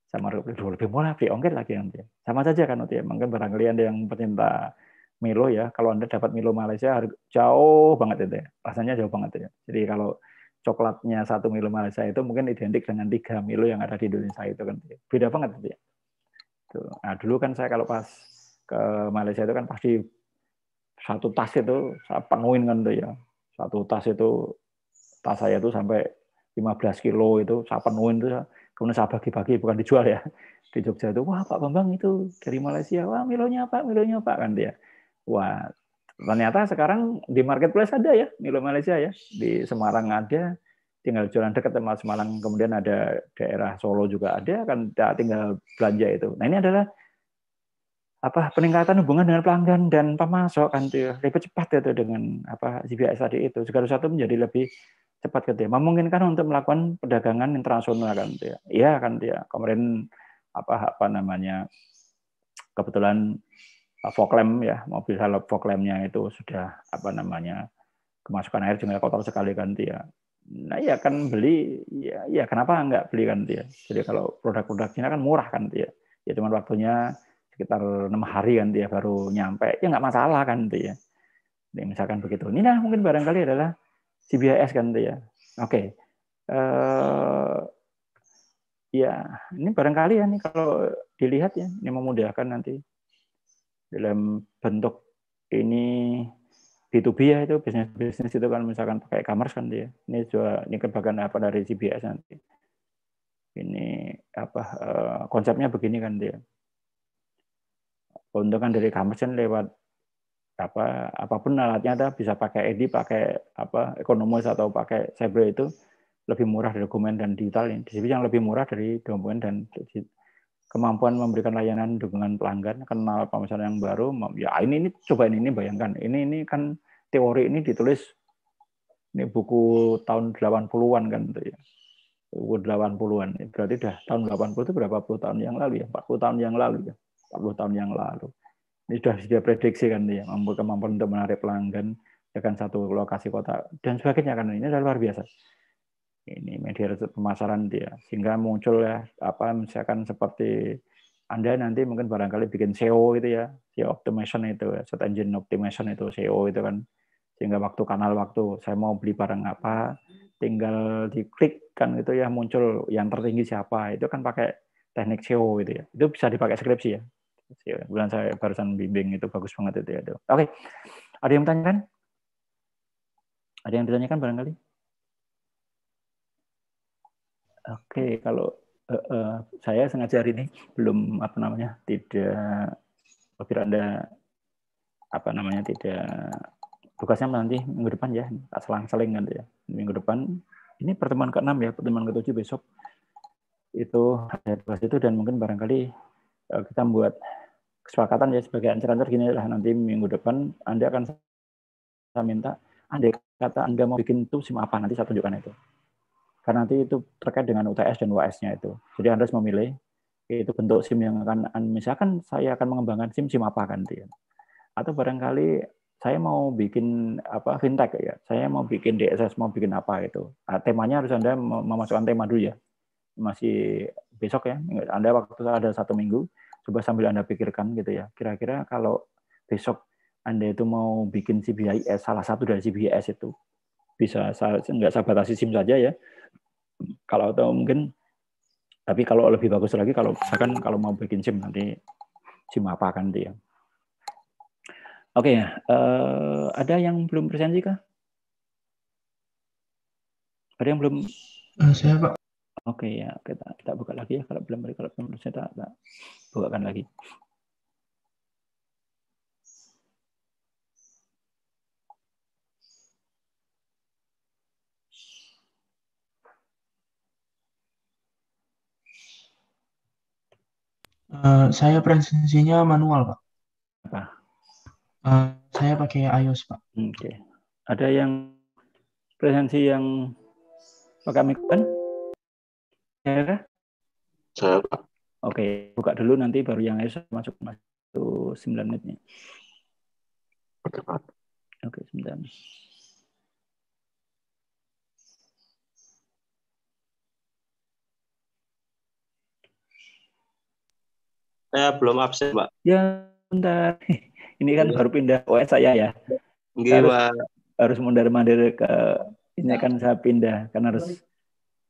sama lebih murah, free ongkir lagi nanti. Sama saja kan itu ya. Mungkin barang kalian yang pecinta Milo ya, kalau Anda dapat Milo Malaysia jauh banget itu ya, rasanya jauh banget ya. Jadi kalau coklatnya 1 Milo Malaysia itu mungkin identik dengan 3 Milo yang ada di Indonesia itu kan, beda banget itu ya. Nah dulu kan saya kalau pas ke Malaysia itu kan pasti satu tas itu saya penuhin kan tuh ya. Satu tas saya itu sampai 15 kilo itu saya penuhin tuh. Kemudian saya bagi-bagi, bukan dijual ya. Di Jogja itu, wah Pak Bambang itu dari Malaysia, wah Milonya Pak kan dia. Wah, ternyata sekarang di marketplace ada ya Milo Malaysia ya. Di Semarang ada, tinggal jualan dekat sama Semarang. Kemudian ada daerah Solo juga ada, kan tinggal belanja itu. Nah ini adalah peningkatan hubungan dengan pelanggan dan pemasok kan tuh lebih cepat itu dengan CBIS tadi itu. Segala sesuatu menjadi lebih cepat gitu ya. Memungkinkan untuk melakukan perdagangan internasional kan tuh ya. Iya kan tuh ya. Kemarin kebetulan fog lamp ya, mobil fog lamp-nya itu sudah kemasukan air juga kotor sekali kan tuh ya. Nah ya kan beli ya kenapa enggak beli kan tuh ya. Jadi kalau produk-produk Cina kan murah kan tuh ya. Ya cuma waktunya sekitar 6 hari kan dia baru nyampe, ya nggak masalah kan dia. Jadi misalkan begitu. Ini nah mungkin barangkali adalah CBIS kan dia. Oke. Ya ini barangkali ya nih kalau dilihat ya ini memudahkan nanti dalam bentuk ini B2B ya, itu bisnis itu kan misalkan pakai e-commerce kan dia. Ini juga ini bagian dari CBIS nanti. Ini konsepnya begini kan dia. Keuntungan dari e-commerce kan lewat apapun alatnya ada, bisa pakai EDI, pakai Economos atau pakai Cyber, itu lebih murah dari dokumen dan digital. Di sini yang lebih murah dari dokumen dan kemampuan memberikan layanan dukungan pelanggan, kenal pemasaran yang baru. Ya ini cobain ini, bayangkan ini kan teori ini ditulis ini buku tahun 80-an kan itu ya. Buku 80-an. Berarti dah tahun 80 itu berapa puluh tahun yang lalu ya? 40 tahun yang lalu ya. 40 tahun yang lalu. Ini sudah prediksi kan dia, kemampuan untuk menarik pelanggan dengan satu lokasi kota dan sebagainya kan, ini adalah luar biasa. Ini media pemasaran dia, sehingga muncul ya misalkan seperti Anda nanti mungkin barangkali bikin SEO itu ya, SEO optimization itu, search engine optimization itu SEO itu kan, sehingga waktu saya mau beli barang apa, tinggal diklik kan itu ya muncul yang tertinggi siapa, itu kan pakai teknik SEO itu ya, itu bisa dipakai skripsi ya. Bulan saya barusan bimbing itu bagus banget itu ya. Oke, ada yang bertanyakan? Ada yang ditanyakan barangkali? Oke, kalau saya sengaja hari ini belum tidak Anda tidak tugasnya nanti minggu depan ya, tak selang-seling kan ya. Minggu depan ini pertemuan ke-6 ya, pertemuan ke-7 besok itu ada tugas itu, dan mungkin barangkali kita membuat kesepakatan ya sebagai ancer-ancer gini lah, nanti minggu depan Anda akan saya minta andai kata Anda mau bikin itu SIM apa, nanti saya tunjukkan itu. Karena nanti itu terkait dengan UTS dan UAS-nya itu. Jadi Anda harus memilih itu bentuk SIM yang akan, misalkan saya akan mengembangkan SIM apa kan dia. Atau barangkali saya mau bikin fintech ya. Saya mau bikin DSS, mau bikin apa itu. Nah, temanya harus Anda memasukkan tema dulu ya. Masih besok ya. Anda waktu ada 1 minggu, coba sambil Anda pikirkan gitu ya. Kira-kira kalau besok Anda itu mau bikin CBIS, salah satu dari CBIS itu, bisa nggak saya batasi SIM saja ya. Kalau atau mungkin, tapi kalau lebih bagus lagi kalau misalkan kalau mau bikin SIM nanti SIM apa kan dia. Oke ya, ada yang belum presensi kah? Ada yang belum? Saya Pak. Oke ya, kita buka lagi ya, kalau belum presensi kita bukakan lagi. Saya presensinya manual, Pak. Apa? Saya pakai iOS, Pak. Oke. Ada yang presensi yang pakai mic kan? Ya, Saya, Pak. oke, buka dulu nanti baru yang iOS masuk 9 menitnya. Oke, Pak. Oke, 9. Saya belum absen, Pak. Ya, bentar. Ini kan baru pindah OS saya ya. Nggih, Harus Pak. harus mundur-mandir ke ini kan saya pindah kan harus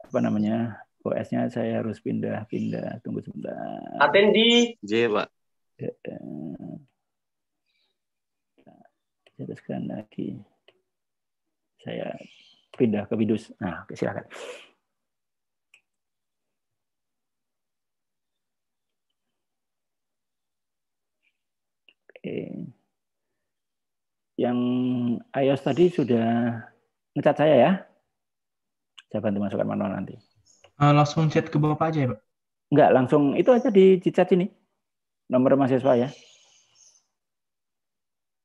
apa namanya OS-nya saya harus pindah. Tunggu sebentar. Atendi. Nggih, Pak. Saya teruskan lagi. Saya pindah ke Windows. Nah, oke, silakan. Oke. Yang iOS tadi sudah ngecat saya ya. Saya bantu masukkan manual nanti. Langsung chat ke Bapak aja ya, Pak? Enggak, langsung itu aja di chat sini. Nomor mahasiswa ya.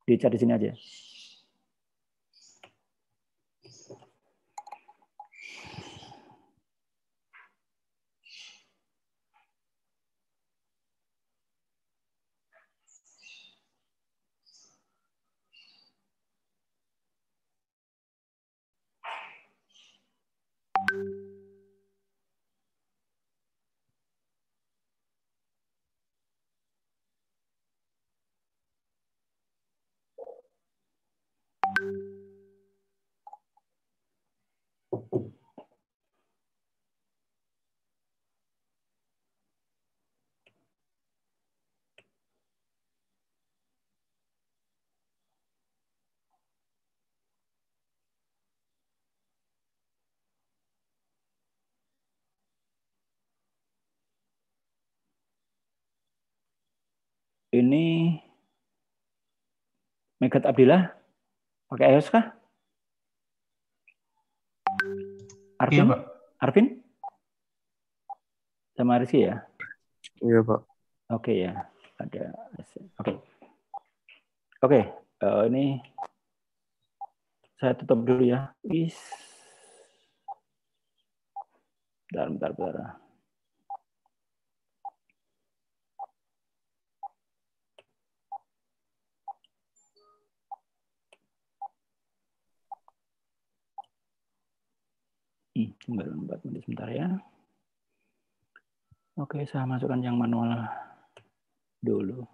Di chat di sini aja. Ini Megat Abdillah pakai iOS kah? Arvin? Iya, Pak. Arvin? Sama Rizky ya? Iya, Pak. Oke ya. Ada. Oke. Ini saya tutup dulu ya. Bentar. Bentar sebentar ya. Oke, saya masukkan yang manual dulu.